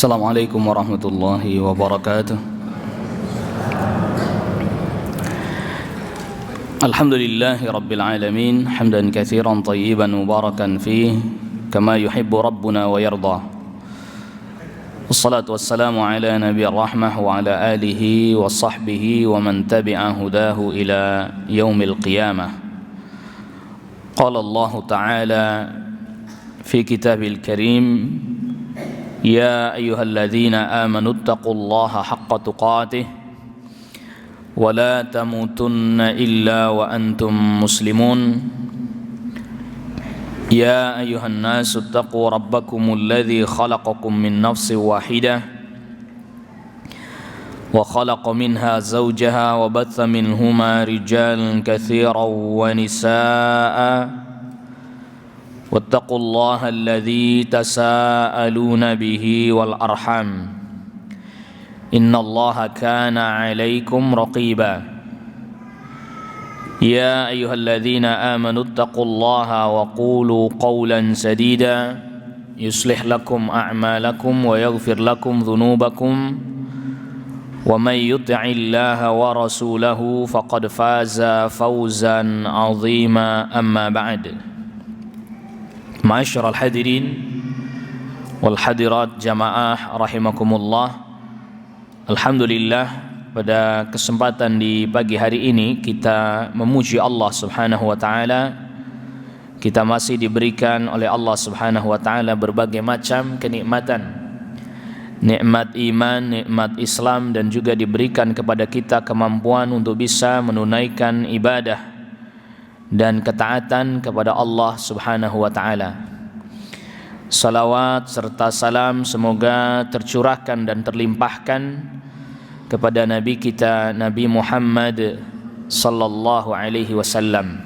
Assalamualaikum warahmatullahi wabarakatuh. Alhamdulillahi rabbil alamin, hamdan katsiran tayyiban mubarakan fih, kama yuhibbu rabbuna wa yarda. Wassalatu wassalamu ala nabiyir rahmah wa ala alihi wa sahbihi wa man tabi'a hudahu ila yaumil qiyamah. Qala Allah Ta'ala fi kitabil karim: Ya ayyuhalladzina amanu taqullaha haqqa tuqatih wa la tamutunna illa wa antum muslimun. Ya ayyuhan nasu taqu rabbakumul ladzi khalaqakum min nafsin wahidah wa khalaqa minha zawjaha wa batha minhuma rijalan katsiran wa nisaa'a واتقوا الله الذي تساءلون به والأرحام إن الله كان عليكم رقيبا يا أيها الذين آمنوا اتقوا الله وقولوا قولا سديدا يصلح لكم أعمالكم ويغفر لكم ذنوبكم ومن يطع الله ورسوله فقد فاز فوزا عظيما أما بعد. Ma'asyiral hadirin wal hadirat jamaah rahimakumullah. Alhamdulillah, pada kesempatan di pagi hari ini kita memuji Allah Subhanahu wa taala. Kita masih diberikan oleh Allah Subhanahu wa taala berbagai macam kenikmatan. Nikmat iman, nikmat Islam, dan juga diberikan kepada kita kemampuan untuk bisa menunaikan ibadah dan ketaatan kepada Allah Subhanahu wa taala. Salawat serta salam semoga tercurahkan dan terlimpahkan kepada Nabi kita, Nabi Muhammad sallallahu alaihi wasallam,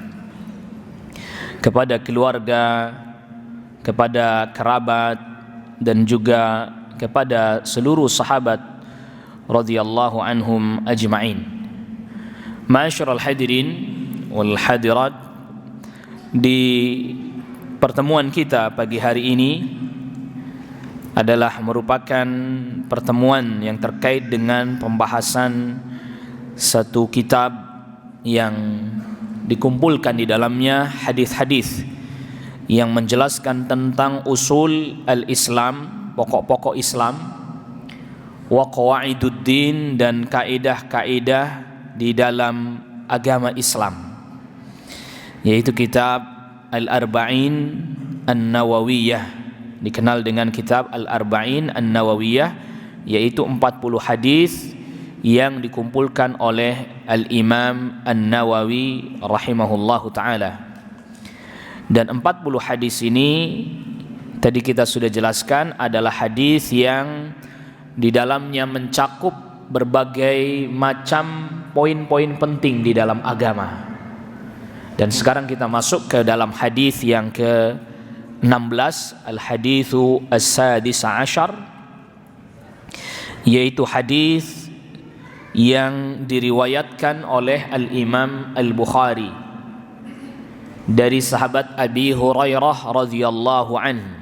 kepada keluarga, kepada kerabat, dan juga kepada seluruh sahabat radhiyallahu anhum ajma'in. Ma'asyiral hadirin wal hadirat, di pertemuan kita pagi hari ini adalah merupakan pertemuan yang terkait dengan pembahasan satu kitab yang dikumpulkan di dalamnya hadis-hadis yang menjelaskan tentang usul al-Islam, pokok-pokok Islam, wa qawaiduddin, dan kaidah-kaidah di dalam agama Islam, yaitu kitab Al-Arba'in An-Nawawiyah, dikenal dengan kitab Al-Arba'in An-Nawawiyah, yaitu 40 hadis yang dikumpulkan oleh Al-Imam An-Nawawi rahimahullahu ta'ala. Dan 40 hadis ini tadi kita sudah jelaskan adalah hadis yang di dalamnya mencakup berbagai macam poin-poin penting di dalam agama. Dan sekarang kita masuk ke dalam hadis yang ke-16, al-haditsu as-sadis asyar, yaitu hadis yang diriwayatkan oleh al-Imam Al-Bukhari dari sahabat Abi Hurairah radhiyallahu anhu,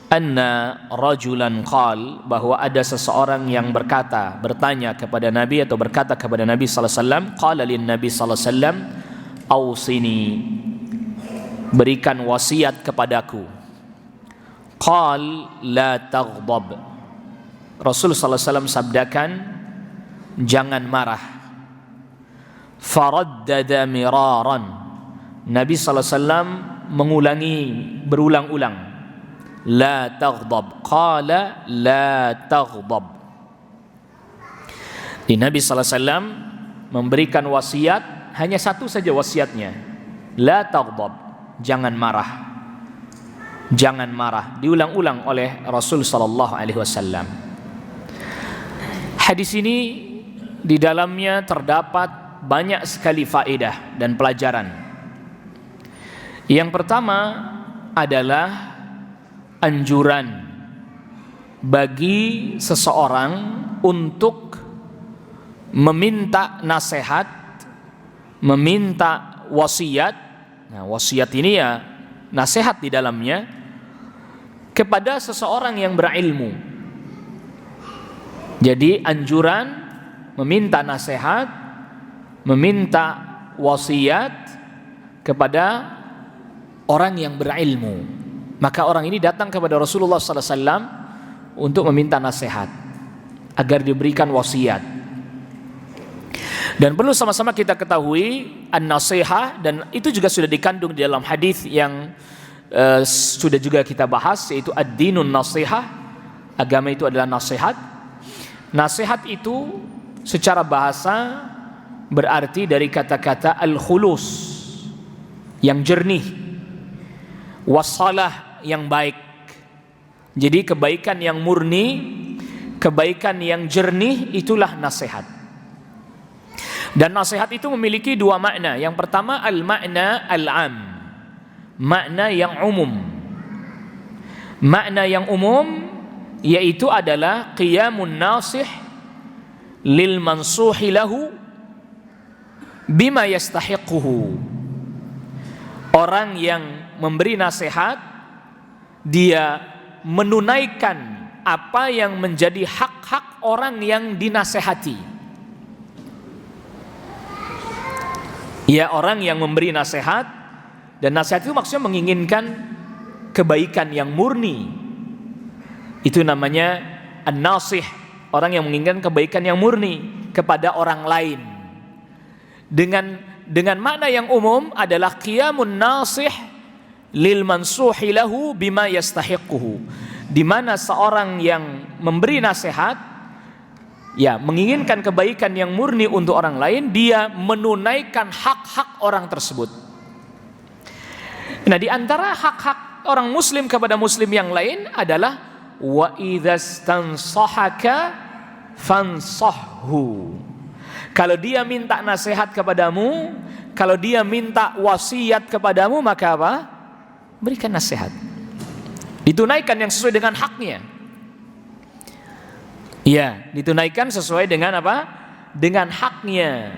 anna rajulan qal, bahwa ada seseorang yang bertanya kepada Nabi atau berkata kepada Nabi sallallahu alaihi wasallam, qala lin Nabi sallallahu alaihi wasallam ausini, berikan wasiat kepadaku. Qal la taghdab, Rasul sallallahu alaihi wasallam sabdakan, jangan marah. Faraddada miraran, Nabi sallallahu alaihi wasallam mengulangi berulang-ulang, la taghdab, qala la taghdab. Di Nabi sallallahu alaihi wasallam memberikan wasiat, hanya satu saja wasiatnya, la taghdab, jangan marah. Jangan marah, diulang-ulang oleh Rasul sallallahu alaihi wasallam. Hadis ini di dalamnya terdapat banyak sekali faedah dan pelajaran. Yang pertama adalah anjuran bagi seseorang untuk meminta nasihat, meminta wasiat. Nah, wasiat ini ya nasihat di dalamnya kepada seseorang yang berilmu, Jadi anjuran meminta nasihat, meminta wasiat kepada orang yang berilmu. Maka orang ini datang kepada Rasulullah SAW untuk meminta nasihat agar diberikan wasiat. Dan perlu sama-sama kita ketahui an-nasihah, dan itu juga sudah dikandung di dalam hadis yang sudah juga kita bahas, yaitu ad-dinun nasihah. Agama itu adalah nasihat. Nasihat itu secara bahasa berarti dari kata-kata al-khulus, yang jernih, wassalah, yang baik. Jadi kebaikan yang murni, kebaikan yang jernih, itulah nasihat. Dan nasihat itu memiliki dua makna. Yang pertama al-makna al-am, makna yang umum. Makna yang umum yaitu adalah qiyamun nasih lil mansuhi lahu bima yastahiquhu. Orang yang memberi nasihat, dia menunaikan apa yang menjadi hak-hak orang yang dinasehati. Ya, orang yang memberi nasihat, dan nasihat itu maksudnya menginginkan kebaikan yang murni. Itu namanya an-nasih, orang yang menginginkan kebaikan yang murni kepada orang lain. Dengan makna yang umum adalah qiyamun nasih lil mansuhi lahu bima yastahiquhu, di mana seorang yang memberi nasihat, ya, menginginkan kebaikan yang murni untuk orang lain, dia menunaikan hak-hak orang tersebut. Nah, di antara hak-hak orang muslim kepada muslim yang lain adalah wa idzastansahaka fansahhu. Kalau dia minta nasihat kepadamu, kalau dia minta wasiat kepadamu, maka apa? Berikan nasihat. Ditunaikan yang sesuai dengan haknya. Ya, ditunaikan sesuai dengan apa? Dengan haknya.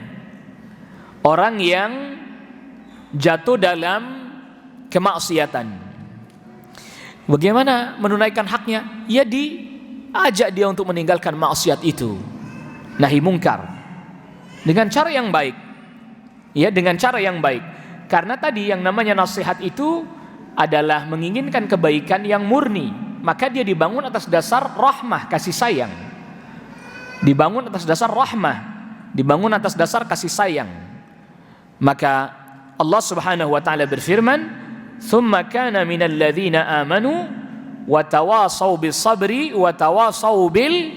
Orang yang jatuh dalam kemaksiatan, bagaimana menunaikan haknya? Ya, diajak dia untuk meninggalkan maksiat itu, nahi mungkar, dengan cara yang baik. Ya, dengan cara yang baik. Karena tadi yang namanya nasihat itu adalah menginginkan kebaikan yang murni, maka dia dibangun atas dasar rahmah, kasih sayang. Dibangun atas dasar rahmah, dibangun atas dasar kasih sayang. Maka Allah Subhanahu wa taala berfirman, "Tsumma kana minal ladzina amanu wa tawasaw bis sabri wa tawasaw bil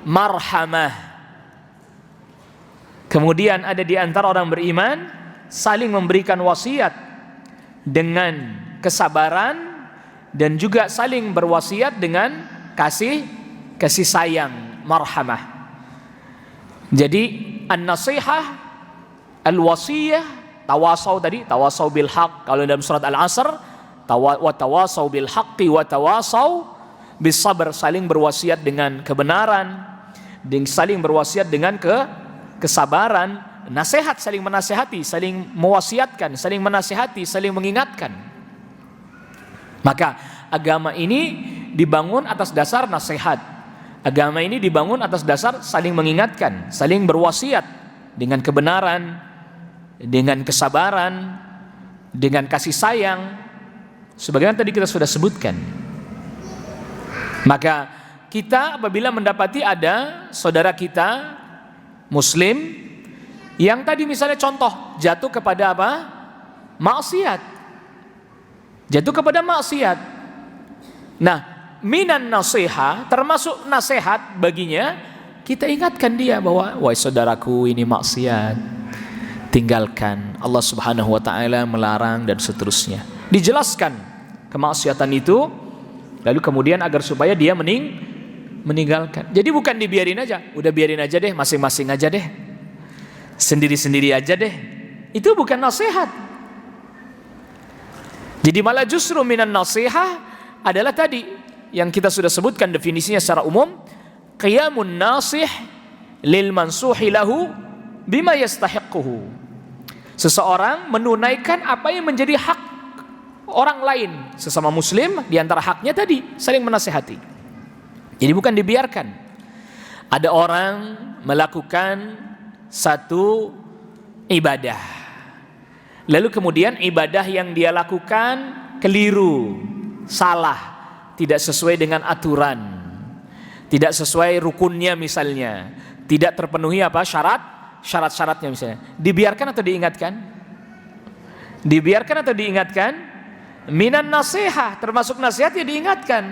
marhamah." Kemudian ada di antara orang beriman saling memberikan wasiat dengan kesabaran, dan juga saling berwasiat dengan kasih sayang, marhamah. Jadi an-nasihah, al-wasiyah, tawasaw tadi, tawasaw bil haq. Kalau dalam surat Al-Asr, wa tawasaw bil haqqi wa tawasaw bis sabr, saling berwasiat dengan kebenaran, dan saling berwasiat dengan kesabaran. Nasihat, saling menasihati, saling mewasiatkan, saling menasihati, saling mengingatkan. Maka agama ini dibangun atas dasar nasihat. Agama ini dibangun atas dasar saling mengingatkan, saling berwasiat dengan kebenaran, dengan kesabaran, dengan kasih sayang, sebagaimana tadi kita sudah sebutkan. Maka kita apabila mendapati ada saudara kita muslim yang tadi misalnya contoh jatuh kepada apa? Maksiat. Jatuh kepada maksiat. Nah, minan nasiha, termasuk nasihat baginya, kita ingatkan dia bahwa, wahai saudaraku, ini maksiat, tinggalkan, Allah Subhanahu wa taala melarang, dan seterusnya. Dijelaskan kemaksiatan itu, lalu kemudian agar supaya dia meninggalkan. Jadi bukan dibiarin aja, udah biarin aja deh, masing-masing aja deh, sendiri-sendiri aja deh. Itu bukan nasihat. Jadi malah justru minan nasihah adalah tadi yang kita sudah sebutkan definisinya secara umum, qiyamun nasih lil mansuhi lahu bima yastahiquhu. Seseorang menunaikan apa yang menjadi hak orang lain sesama muslim, di antara haknya tadi saling menasihati. Jadi bukan dibiarkan. Ada orang melakukan satu ibadah, lalu kemudian ibadah yang dia lakukan keliru, salah, tidak sesuai dengan aturan, tidak sesuai rukunnya misalnya, tidak terpenuhi syarat-syaratnya misalnya. Dibiarkan atau diingatkan? Dibiarkan atau diingatkan? Minan nasihah, termasuk nasihat ya diingatkan.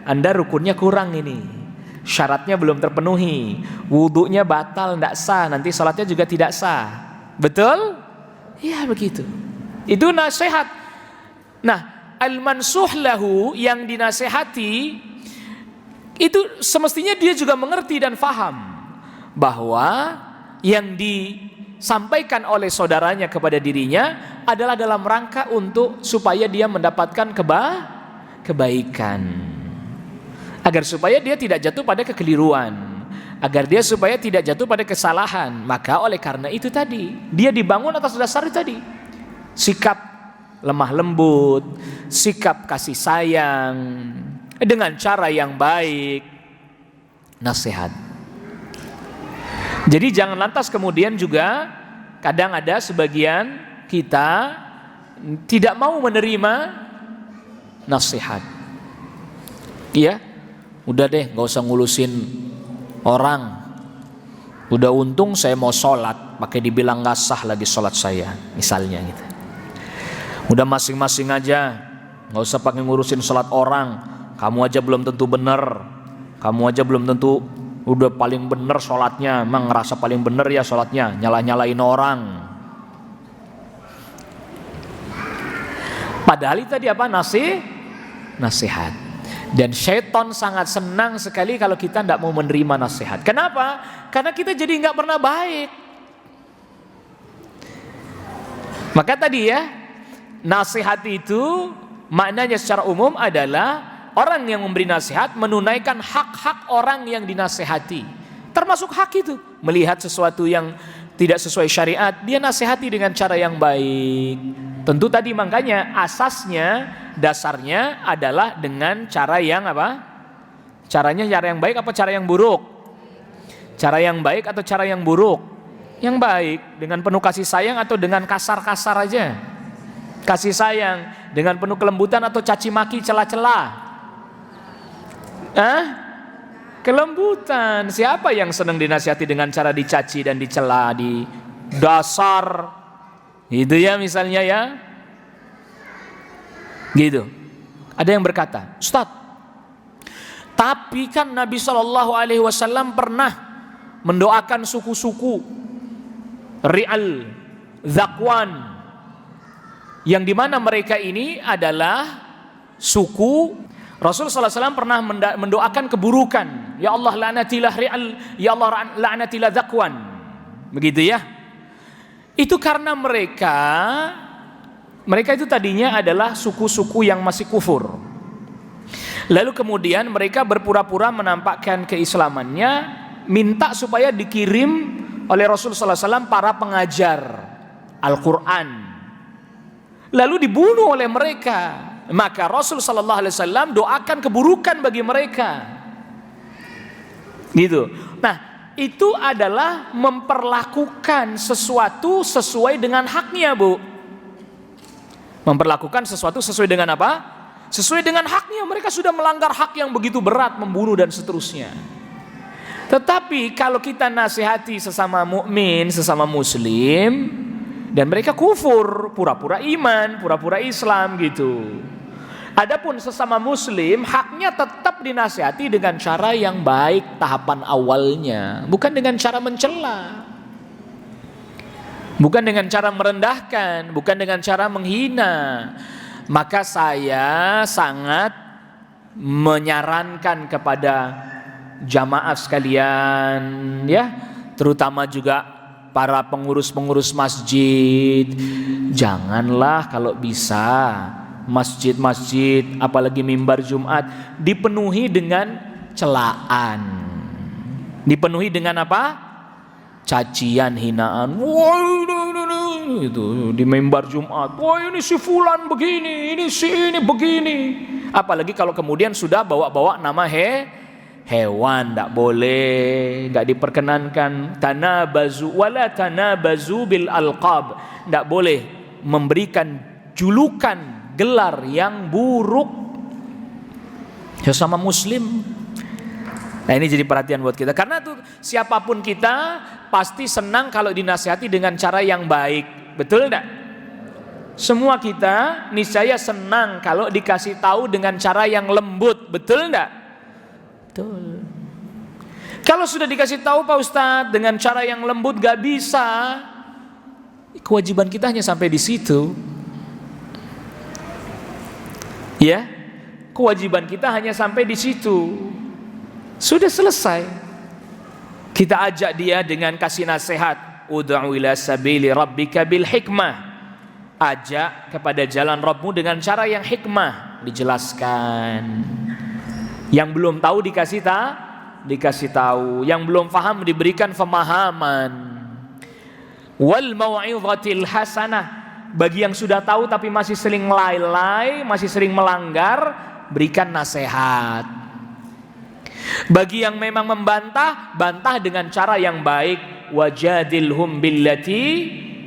Anda rukunnya kurang ini, syaratnya belum terpenuhi, wudunya batal, tidak sah, nanti salatnya juga tidak sah. Betul? Ya begitu. Itu nasihat. Nah, al-mansuh lahu, yang dinasihati itu semestinya dia juga mengerti dan faham bahwa yang disampaikan oleh saudaranya kepada dirinya adalah dalam rangka untuk supaya dia mendapatkan kebaikan, agar supaya dia tidak jatuh pada kekeliruan, agar dia supaya tidak jatuh pada kesalahan. Maka oleh karena itu tadi dia dibangun atas dasar itu tadi, sikap lemah lembut, sikap kasih sayang dengan cara yang baik, nasihat. Jadi jangan lantas kemudian juga kadang ada sebagian kita tidak mau menerima nasihat. Iya, udah deh gak usah ngulusin orang, udah untung saya mau sholat pakai dibilang gak sah lagi sholat saya misalnya gitu. Udah masing-masing aja, gak usah pakai ngurusin sholat orang, kamu aja belum tentu bener, kamu aja belum tentu udah paling bener sholatnya, emang ngerasa paling bener ya sholatnya, nyalah-nyalain orang. Padahal itu tadi apa? Nasihat. Dan syaitan sangat senang sekali kalau kita tidak mau menerima nasihat. Kenapa? Karena kita jadi nggak pernah baik. Maka tadi ya, nasihat itu maknanya secara umum adalah orang yang memberi nasihat menunaikan hak-hak orang yang dinasihati. Termasuk hak itu, melihat sesuatu yang tidak sesuai syariat, dia nasihati dengan cara yang baik. Tentu tadi makanya asasnya, dasarnya adalah dengan cara yang apa? Caranya cara yang baik apa cara yang buruk? Cara yang baik atau cara yang buruk? Yang baik, dengan penuh kasih sayang atau dengan kasar-kasar aja? Kasih sayang dengan penuh kelembutan atau caci maki, celah-celah? Kelembutan. Siapa yang senang dinasihati dengan cara dicaci dan dicela, di dasar itu ya misalnya ya, gitu. Ada yang berkata, Ustaz, tapi kan Nabi SAW pernah mendoakan suku-suku Ri'al, Zakwan, yang dimana mereka ini adalah suku Rasul SAW pernah mendoakan keburukan. Ya Allah la'natilah Ri'al, ya Allah la'natilah Zakwan. Begitu ya. Itu karena mereka itu tadinya adalah suku-suku yang masih kufur. Lalu kemudian mereka berpura-pura menampakkan keislamannya, minta supaya dikirim oleh Rasul SAW para pengajar Al-Quran. Lalu dibunuh oleh mereka. Maka Rasul sallallahu alaihi wasallam doakan keburukan bagi mereka. Gitu. Nah, itu adalah memperlakukan sesuatu sesuai dengan haknya, Bu. Memperlakukan sesuatu sesuai dengan apa? Sesuai dengan haknya. Mereka sudah melanggar hak yang begitu berat, membunuh dan seterusnya. Tetapi kalau kita nasihati sesama mukmin, sesama muslim, dan mereka kufur, pura-pura iman, pura-pura Islam gitu. Adapun sesama muslim, haknya tetap dinasihati dengan cara yang baik tahapan awalnya, bukan dengan cara mencela, bukan dengan cara merendahkan, bukan dengan cara menghina. Maka saya sangat menyarankan kepada jamaah sekalian ya, terutama juga para pengurus-pengurus masjid, janganlah kalau bisa masjid-masjid apalagi mimbar Jumat dipenuhi dengan celaan, dipenuhi dengan apa? Cacian, hinaan. Wah, itu di mimbar Jumat, wah ini si fulan begini, ini si ini begini. Apalagi kalau kemudian sudah bawa-bawa nama hewan tidak boleh, tidak diperkenankan. Tanabazu wala tanabazu bil alqab, tidak boleh memberikan julukan, gelar yang buruk sesama muslim. Nah, ini jadi perhatian buat kita, karena tuh siapapun kita pasti senang kalau dinasihati dengan cara yang baik, betul tidak? Semua kita niscaya senang kalau dikasih tahu dengan cara yang lembut, betul tidak? Betul. Kalau sudah dikasih tahu Pak Ustadz dengan cara yang lembut gak bisa, kewajiban kita hanya sampai di situ. Ya, kewajiban kita hanya sampai di situ. Sudah selesai. Kita ajak dia dengan kasih nasihat. Ud'u ila sabili rabbika bil hikmah. Ajak kepada jalan Rabbmu dengan cara yang hikmah, dijelaskan. Yang belum tahu dikasih tahu, yang belum paham diberikan pemahaman. Wal mau'izatil hasanah, bagi yang sudah tahu tapi masih sering lalai, masih sering melanggar, berikan nasihat. Bagi yang memang membantah, bantah dengan cara yang baik. Wajadilhum billati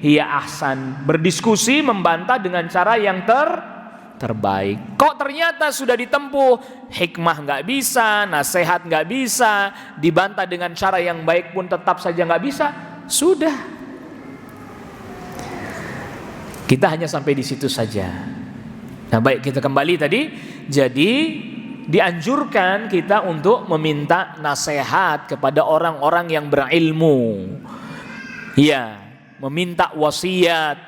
hiya ahsan, berdiskusi, membantah dengan cara yang terbaik. Kok ternyata sudah ditempuh, hikmah nggak bisa, nasihat nggak bisa, dibantah dengan cara yang baik pun tetap saja nggak bisa, sudah. Kita hanya sampai di situ saja. Nah, baik, kita kembali tadi. Jadi dianjurkan kita untuk meminta nasihat kepada orang-orang yang berilmu. Ya, meminta wasiat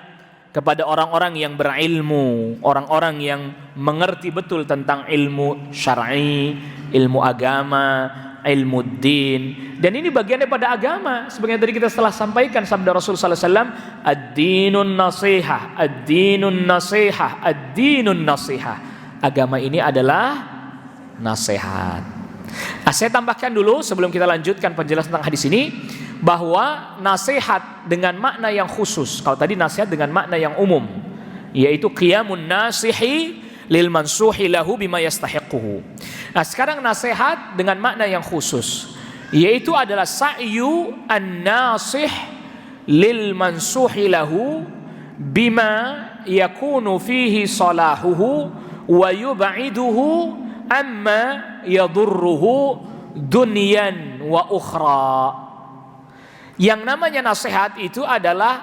kepada orang-orang yang berilmu, orang-orang yang mengerti betul tentang ilmu syar'i, ilmu agama, ilmu din. Dan ini bagian daripada agama. Sebagian tadi kita telah sampaikan sabda Rasul sallallahu alaihi wasallam, ad-dinun nasihah, ad-dinun nasihah, ad-dinun nasihah. Agama ini adalah nasihat. Nah, saya tambahkan dulu sebelum kita lanjutkan penjelasan tentang hadis ini, bahwa nasihat dengan makna yang khusus. Kalau tadi nasihat dengan makna yang umum, yaitu qiyamun nasihi lil mansuhi lahu bima yastahiquhu. Nah, sekarang nasihat dengan makna yang khusus, yaitu adalah sa'yu an-nasih lil mansuhi lahu bima yakunu fihi salahuhu wa yub'iduhu amma yadurruhu dunyan wa ukhra. Yang namanya nasihat itu adalah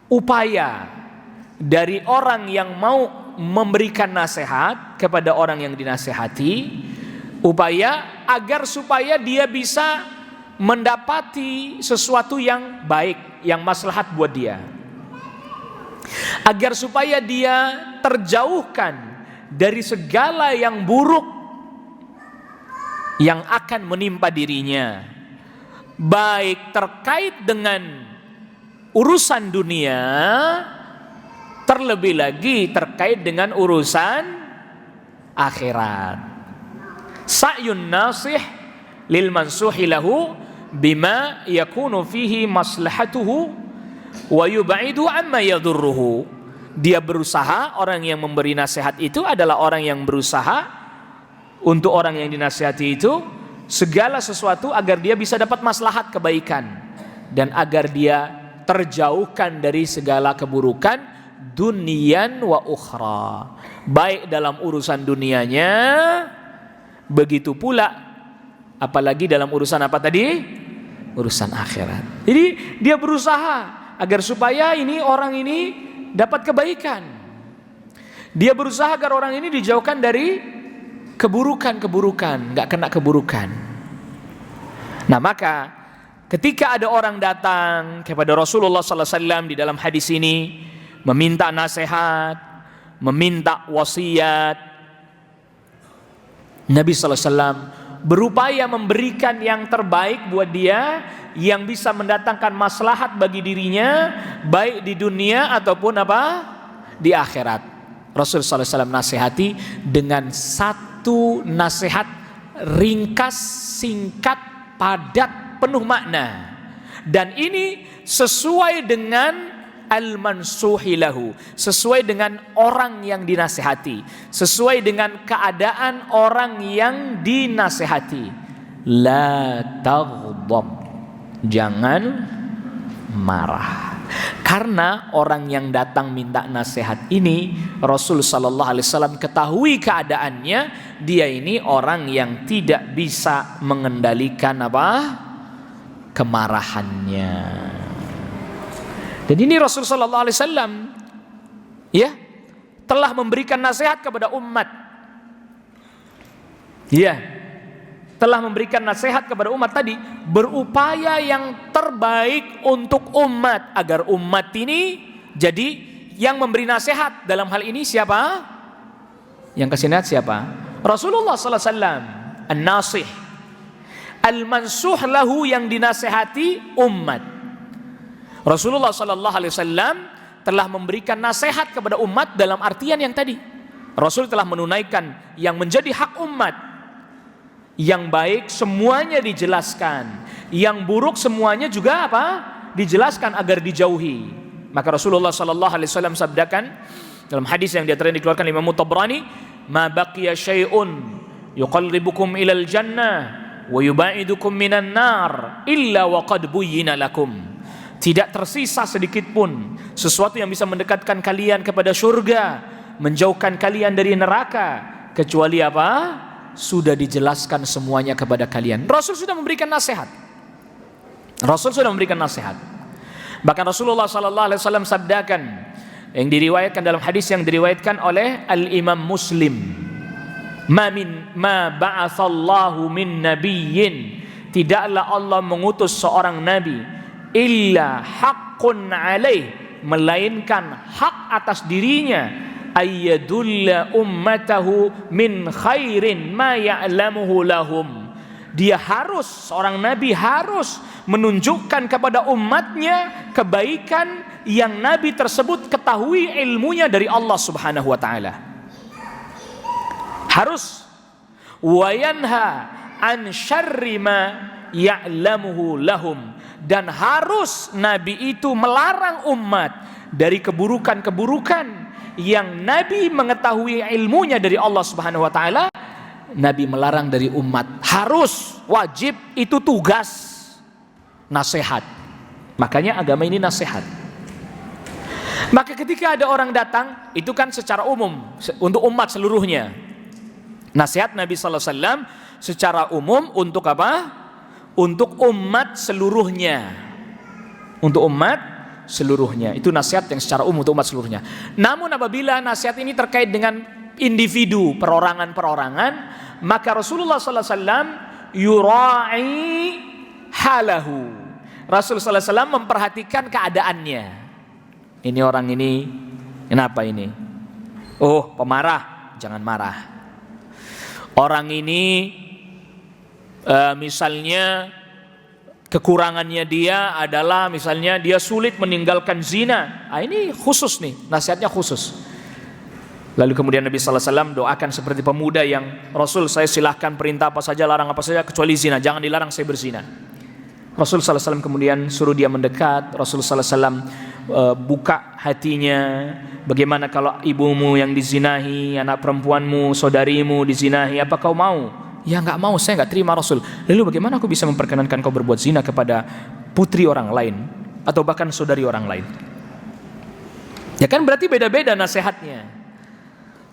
upaya dari orang yang mau memberikan nasihat kepada orang yang dinasihati, upaya agar supaya dia bisa mendapati sesuatu yang baik, yang maslahat buat dia, agar supaya dia terjauhkan dari segala yang buruk yang akan menimpa dirinya, baik terkait dengan urusan dunia, terlebih lagi terkait dengan urusan akhirat. Sa'yun nasih lil mansuhi lahu bima yakunu fihi maslahatuhu wa yub'idu amma yadurruhu. Dia berusaha, orang yang memberi nasihat itu adalah orang yang berusaha untuk orang yang dinasihati itu segala sesuatu agar dia bisa dapat maslahat kebaikan dan agar dia terjauhkan dari segala keburukan dunyan wa ukhra, baik dalam urusan dunianya, begitu pula apalagi dalam urusan apa tadi? Urusan akhirat. Jadi dia berusaha agar supaya orang ini dapat kebaikan. Dia berusaha agar orang ini dijauhkan dari keburukan-keburukan, nggak kena keburukan. Nah, maka ketika ada orang datang kepada Rasulullah sallallahu alaihi wasallam di dalam hadis ini meminta nasihat, meminta wasiat, Nabi sallallahu alaihi wasallam berupaya memberikan yang terbaik buat dia, yang bisa mendatangkan maslahat bagi dirinya, baik di dunia ataupun di akhirat. Rasul sallallahu alaihi wasallam nasihati dengan satu nasihat ringkas, singkat, padat, penuh makna. Dan ini sesuai dengan al-mansuhi lahu, sesuai dengan orang yang dinasihati, sesuai dengan keadaan orang yang dinasihati. La taghdab, jangan marah. Karena orang yang datang minta nasihat ini, Rasul sallallahu alaihi wasallam ketahui keadaannya, dia ini orang yang tidak bisa mengendalikan kemarahannya. Dan ini Rasul sallallahu alaihi wasallam ya telah memberikan nasihat kepada umat. Ya, telah memberikan nasihat kepada umat tadi, berupaya yang terbaik untuk umat, agar umat ini jadi yang memberi nasihat. Dalam hal ini siapa? Yang kasih nasihat siapa? Rasulullah sallallahu alaihi wasallam, an-nasih, al-mansuh lahu, yang dinasihati umat. Rasulullah sallallahu alaihi wasallam telah memberikan nasihat kepada umat dalam artian yang tadi. Rasul telah menunaikan yang menjadi hak umat. Yang baik semuanya dijelaskan, yang buruk semuanya juga dijelaskan agar dijauhi. Maka Rasulullah sallallahu alaihi wasallam sabdakan dalam hadis yang dikeluarkan Imam Tabrani, "Ma baqiya syai'un yuqarribukum ilal jannah wa yubaidukum minan nar illa wa qad buyyina lakum." Tidak tersisa sedikit pun sesuatu yang bisa mendekatkan kalian kepada surga, menjauhkan kalian dari neraka, kecuali sudah dijelaskan semuanya kepada kalian. Rasul sudah memberikan nasihat. Rasul sudah memberikan nasihat. Bahkan Rasulullah sallallahu alaihi wasallam sabdakan, yang diriwayatkan dalam hadis yang diriwayatkan oleh Al-Imam Muslim, ma ba'atsallahu min nabiyyin, tidaklah Allah mengutus seorang nabi illa haqqun alaih, melainkan hak atas dirinya, ayyadulla ummatahu min khairin ma ya'lamuhu lahum. Dia harus, seorang nabi harus menunjukkan kepada umatnya kebaikan yang nabi tersebut ketahui ilmunya dari Allah Subhanahu wa taala. Harus. Wa yanha an syarri ma ya'lamuhu lahum, dan harus nabi itu melarang umat dari keburukan-keburukan yang Nabi mengetahui ilmunya dari Allah Subhanahu wa taala. Nabi melarang dari umat. Harus, wajib, itu tugas. Nasihat. Makanya agama ini nasihat. Maka ketika ada orang datang, itu kan secara umum untuk umat seluruhnya. Nasihat Nabi sallallahu alaihi wasallam secara umum untuk apa? Untuk umat seluruhnya. Untuk umat seluruhnya. Itu nasihat yang secara umum untuk umat seluruhnya. Namun apabila nasihat ini terkait dengan individu, perorangan-perorangan, maka Rasulullah sallallahu alaihi wasallam yura'i halahu. Rasulullah sallallahu alaihi wasallam memperhatikan keadaannya. Ini orang ini kenapa ini? Oh, pemarah, jangan marah. Orang ini misalnya kekurangannya dia adalah misalnya dia sulit meninggalkan zina. Ini khusus nih, nasihatnya khusus. Lalu kemudian Nabi sallallahu alaihi wasallam doakan seperti pemuda yang, Rasul, saya silahkan perintah apa saja, larang apa saja kecuali zina, jangan dilarang saya berzina. Rasul sallallahu alaihi wasallam kemudian suruh dia mendekat. Rasul sallallahu alaihi wasallam buka hatinya. Bagaimana kalau ibumu yang dizinahi, anak perempuanmu, saudarimu dizinahi, apa kau mau? Ya enggak mau, saya enggak terima Rasul. Lalu bagaimana aku bisa memperkenankan kau berbuat zina kepada putri orang lain atau bahkan saudari orang lain? Ya kan berarti beda-beda nasihatnya.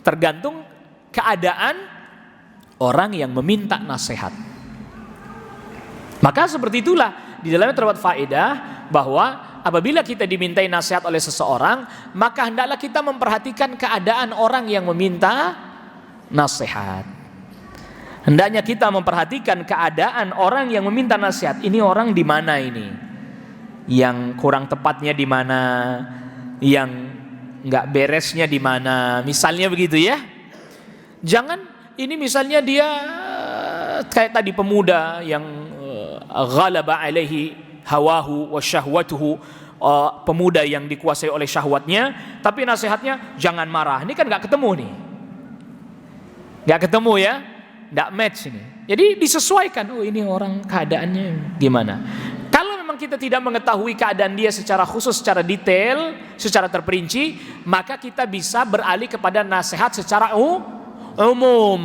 Tergantung keadaan orang yang meminta nasihat. Maka seperti itulah di dalamnya terdapat faedah bahwa apabila kita dimintai nasihat oleh seseorang, maka hendaklah kita memperhatikan keadaan orang yang meminta nasihat. Hendaknya kita memperhatikan keadaan orang yang meminta nasihat. Ini orang di mana ini? Yang kurang tepatnya di mana? Yang enggak beresnya di mana? Misalnya begitu ya. Jangan ini misalnya dia kayak tadi pemuda yang ghalaba alaihi hawahu wa syahwatuhu, pemuda yang dikuasai oleh syahwatnya, tapi nasihatnya jangan marah. Ini kan enggak ketemu nih. Enggak ketemu ya. Tidak match ini. Jadi disesuaikan. Oh, ini orang keadaannya gimana? Kalau memang memang kita tidak mengetahui keadaan dia secara khusus, secara detail, secara terperinci, maka kita bisa beralih kepada nasihat secara umum.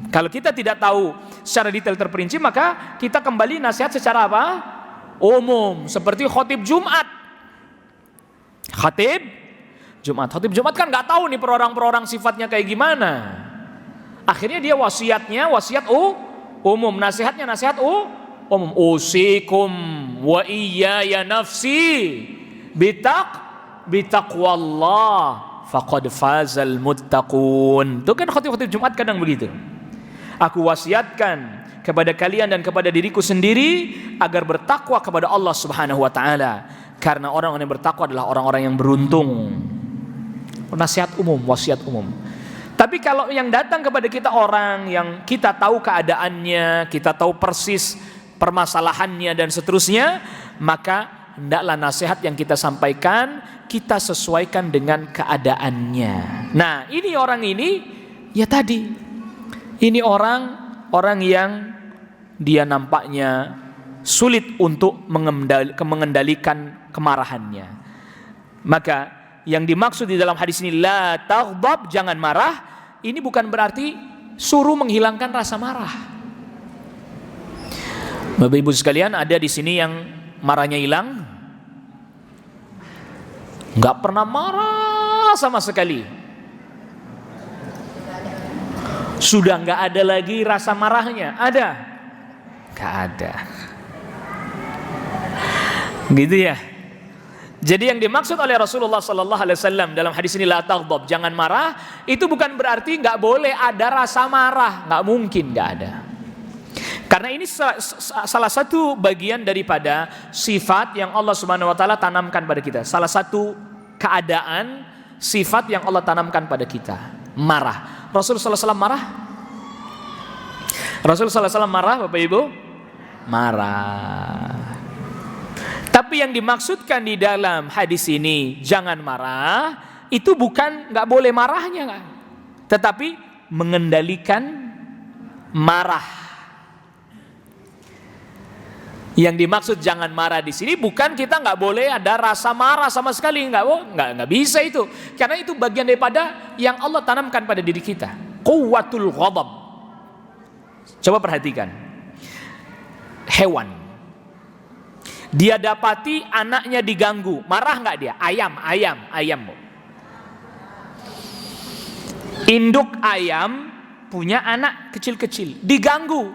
Kalau kita tidak tahu secara detail terperinci, maka kita kembali nasihat secara apa? Umum. Seperti khotib Jumat. Khatib Jumat kan nggak tahu nih per orang sifatnya kayak gimana. Akhirnya dia wasiat umum, nasihatnya nasihat umum. Usikum wa iyaya nafsi bitaqwallah faqad fazal muttaqun. Itu kan khotib Jumat kadang begitu. Aku wasiatkan kepada kalian dan kepada diriku sendiri agar bertakwa kepada Allah Subhanahu wa taala. Karena orang-orang yang bertakwa adalah orang-orang yang beruntung. Nasihat umum, wasiat umum. Tapi kalau yang datang kepada kita orang yang kita tahu keadaannya, kita tahu persis permasalahannya dan seterusnya, maka hendaklah nasihat yang kita sampaikan kita sesuaikan dengan keadaannya. Nah, ini orang ini ya tadi. Ini orang yang dia nampaknya sulit untuk mengendalikan kemarahannya. Maka yang dimaksud di dalam hadis ini la taghdab, jangan marah, ini bukan berarti suruh menghilangkan rasa marah. Bapak Ibu sekalian, ada di sini yang marahnya hilang? Enggak pernah marah sama sekali. Sudah enggak ada lagi rasa marahnya. Ada? Enggak ada. Gitu ya. Jadi yang dimaksud oleh Rasulullah sallallahu alaihi wasallam dalam hadis ini la taghdab, jangan marah, itu bukan berarti enggak boleh ada rasa marah, enggak mungkin enggak ada. Karena ini salah satu bagian daripada sifat yang Allah Subhanahu wa taala tanamkan pada kita. Salah satu keadaan sifat yang Allah tanamkan pada kita, marah. Rasulullah sallallahu alaihi wasallam marah? Rasulullah sallallahu alaihi wasallam marah, Bapak Ibu? Marah. Tapi yang dimaksudkan di dalam hadis ini jangan marah, itu bukan nggak boleh marahnya, kan? Tetapi mengendalikan marah. Yang dimaksud jangan marah di sini bukan kita nggak boleh ada rasa marah sama sekali, nggak bisa itu, karena itu bagian daripada yang Allah tanamkan pada diri kita, quwwatul ghadab. Coba perhatikan, hewan. Dia dapati anaknya diganggu, marah nggak dia? Ayam. Induk ayam punya anak kecil-kecil, diganggu.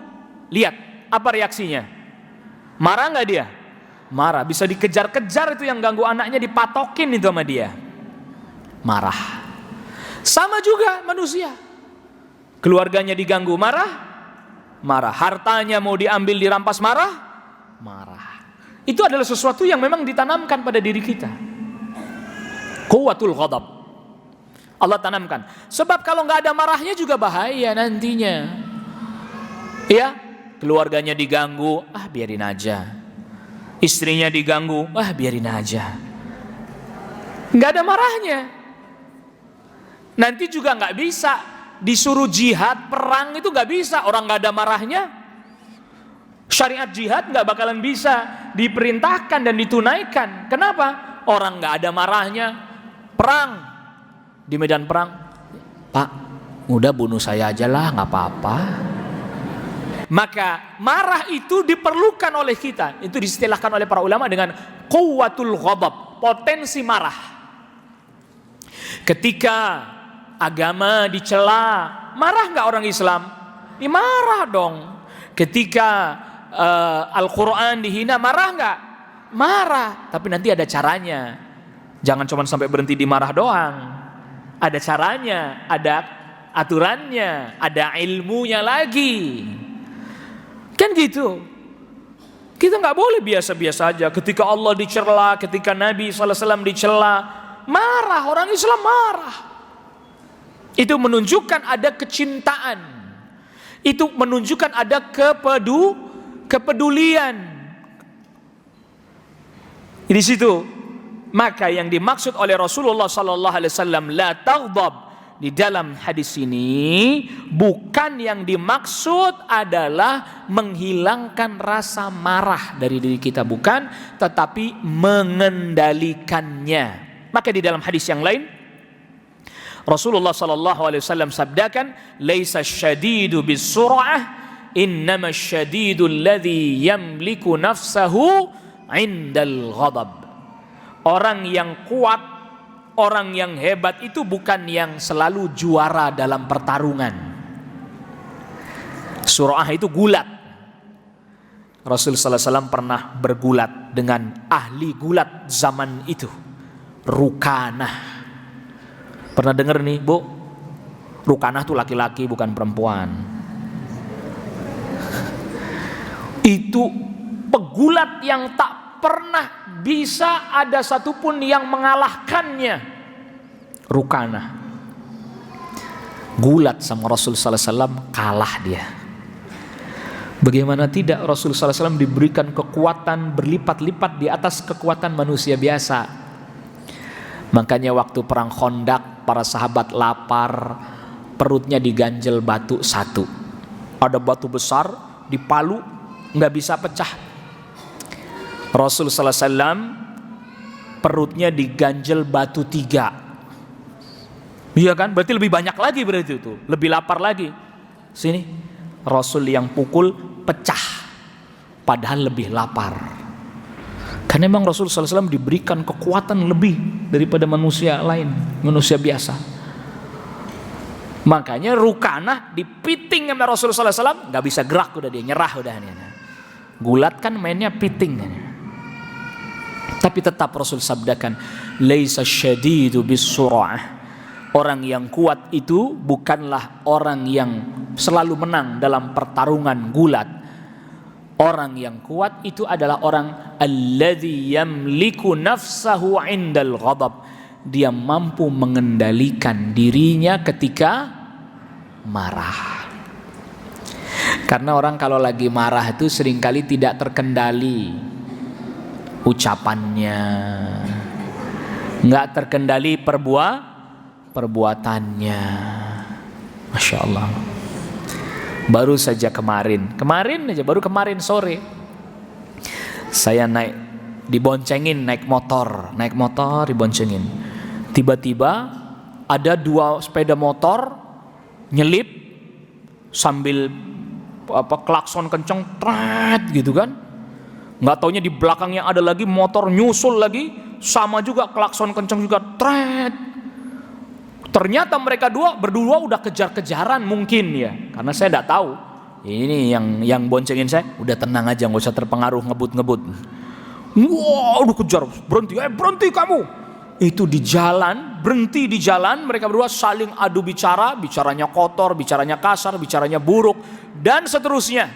Lihat apa reaksinya? Marah nggak dia? Marah. Bisa dikejar-kejar itu yang ganggu anaknya, dipatokin itu sama dia. Marah. Sama juga manusia. Keluarganya diganggu, marah. Hartanya mau diambil, dirampas, marah. Itu adalah sesuatu yang memang ditanamkan pada diri kita. Quwwatul ghadab. Allah tanamkan. Sebab kalau nggak ada marahnya juga bahaya nantinya. Ya, keluarganya diganggu, biarin aja. Istrinya diganggu, biarin aja. Nggak ada marahnya. Nanti juga nggak bisa disuruh jihad, perang itu nggak bisa. Orang nggak ada marahnya. Syariat jihad nggak bakalan bisa diperintahkan dan ditunaikan. Kenapa? Orang nggak ada marahnya. Perang di medan perang, Pak, udah bunuh saya aja lah, nggak apa-apa. Maka marah itu diperlukan oleh kita. Itu diistilahkan oleh para ulama dengan quwwatul ghadab, potensi marah. Ketika agama dicela, marah nggak orang Islam? Marah dong. Ketika Al-Quran dihina, marah nggak? Marah. Tapi nanti ada caranya. Jangan cuma sampai berhenti di marah doang. Ada caranya, ada aturannya, ada ilmunya lagi. Kan gitu. Kita nggak boleh biasa-biasa aja. Ketika Allah dicela, ketika Nabi SAW dicela, marah. Orang Islam marah. Itu menunjukkan ada kecintaan. Itu menunjukkan ada kepedulian. Di situ maka yang dimaksud oleh Rasulullah sallallahu alaihi wasallam la taghdab di dalam hadis ini bukan yang dimaksud adalah menghilangkan rasa marah dari diri kita, bukan, tetapi mengendalikannya. Maka di dalam hadis yang lain Rasulullah sallallahu alaihi wasallam sabdakan, "Laisa syadidu bis-sur'ah, innama syadidu alladhi yamliku nafsahu 'indal ghadab." Orang yang kuat, orang yang hebat itu bukan yang selalu juara dalam pertarungan. Sur'ah itu gulat. Rasul sallallahu alaihi wasallam pernah bergulat dengan ahli gulat zaman itu, Rukanah. Pernah dengar nih, Bu? Rukanah tuh laki-laki bukan perempuan. Itu pegulat yang tak pernah bisa ada satupun yang mengalahkannya. Rukanah. Gulat sama Rasul sallallahu alaihi wasallam, kalah dia. Bagaimana tidak, Rasul sallallahu alaihi wasallam diberikan kekuatan berlipat-lipat di atas kekuatan manusia biasa. Makanya waktu perang Khandaq, para sahabat lapar, perutnya diganjel batu satu. Ada batu besar di palu, nggak bisa pecah. Rasul sallallahu alaihi wasallam perutnya diganjel batu 3. Iya kan? Berarti lebih banyak lagi, berarti itu, lebih lapar lagi. Sini, Rasul yang pukul pecah, padahal lebih lapar. Karena memang Rasul sallallahu alaihi wasallam diberikan kekuatan lebih daripada manusia lain, manusia biasa. Makanya Rukanah dipiting sama Rasul sallallahu alaihi wasallam, nggak bisa gerak, udah dia nyerah udah. Gulat kan mainnya piting. Tapi tetap Rasul sabdakan, laisa syadidu bis-sur'ah. Orang yang kuat itu bukanlah orang yang selalu menang dalam pertarungan gulat. Orang yang kuat itu adalah orang alladzi yamliku nafsahu 'indal ghadab. Dia mampu mengendalikan dirinya ketika marah. Karena orang kalau lagi marah itu seringkali tidak terkendali ucapannya, nggak terkendali perbuatannya. Masya Allah. Baru saja kemarin sore saya diboncengin naik motor diboncengin. Tiba-tiba ada 2 sepeda motor nyelip sambil klakson kenceng tret gitu kan. Nggak taunya di belakangnya ada lagi motor nyusul lagi, sama juga klakson kenceng juga tret. Ternyata mereka berdua udah kejar-kejaran mungkin ya, karena saya tidak tahu. Ini yang boncengin saya, udah tenang aja, nggak usah terpengaruh ngebut. Wah, udah kejar, berhenti kamu. Itu di jalan, berhenti di jalan, mereka berdua saling adu bicara, bicaranya kotor, bicaranya kasar, bicaranya buruk, dan seterusnya.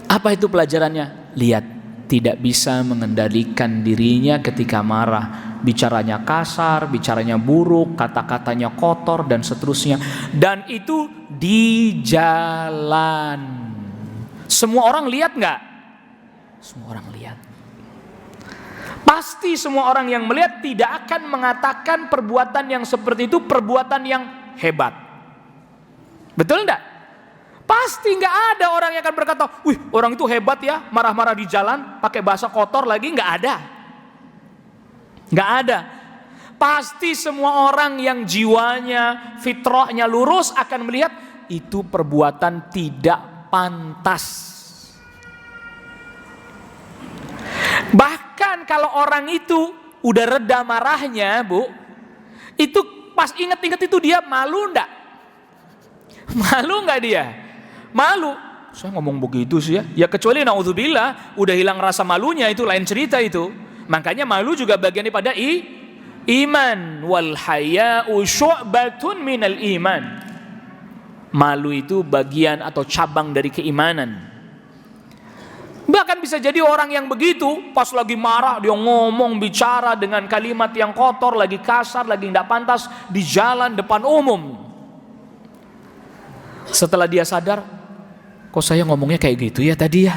Apa itu pelajarannya? Lihat, tidak bisa mengendalikan dirinya ketika marah. Bicaranya kasar, bicaranya buruk, kata-katanya kotor, dan seterusnya. Dan itu di jalan. Semua orang lihat nggak? Semua orang lihat. Pasti semua orang yang melihat tidak akan mengatakan perbuatan yang seperti itu perbuatan yang hebat. Betul enggak? Pasti nggak ada orang yang akan berkata, wih, orang itu hebat ya, marah-marah di jalan, pakai bahasa kotor lagi, nggak ada. Nggak ada. Pasti semua orang yang jiwanya, fitrahnya lurus akan melihat itu perbuatan tidak pantas. Bahkan kalau orang itu udah reda marahnya, Bu, itu pas inget-inget itu dia malu enggak? Malu enggak dia? Malu. Saya ngomong begitu sih ya. Ya kecuali naudzubillah udah hilang rasa malunya, itu lain cerita itu. Makanya malu juga bagian daripada iman. Wal haya'u syu'batun minal iman. Malu itu bagian atau cabang dari keimanan. Bahkan bisa jadi orang yang begitu pas lagi marah dia ngomong bicara dengan kalimat yang kotor, lagi kasar, lagi tidak pantas di jalan depan umum. Setelah dia sadar, kok saya ngomongnya kayak gitu ya tadi ya.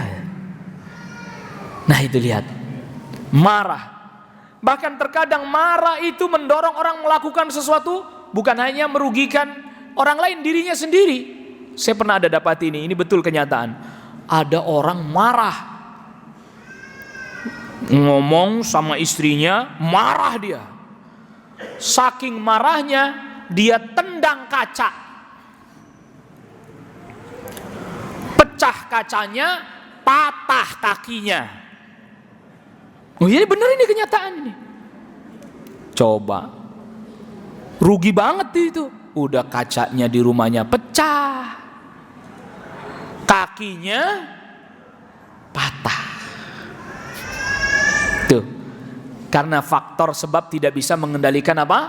Nah itu lihat, marah Bahkan terkadang marah itu mendorong orang melakukan sesuatu, bukan hanya merugikan orang lain, dirinya sendiri. Saya pernah ada dapat ini betul kenyataan. Ada orang marah, ngomong sama istrinya, marah dia. Saking marahnya, dia tendang kaca. Pecah kacanya, patah kakinya. Oh ini benar, ini kenyataan ini. Coba, rugi banget itu. Udah kacanya di rumahnya pecah, kakinya patah. Tuh, karena faktor sebab tidak bisa mengendalikan apa?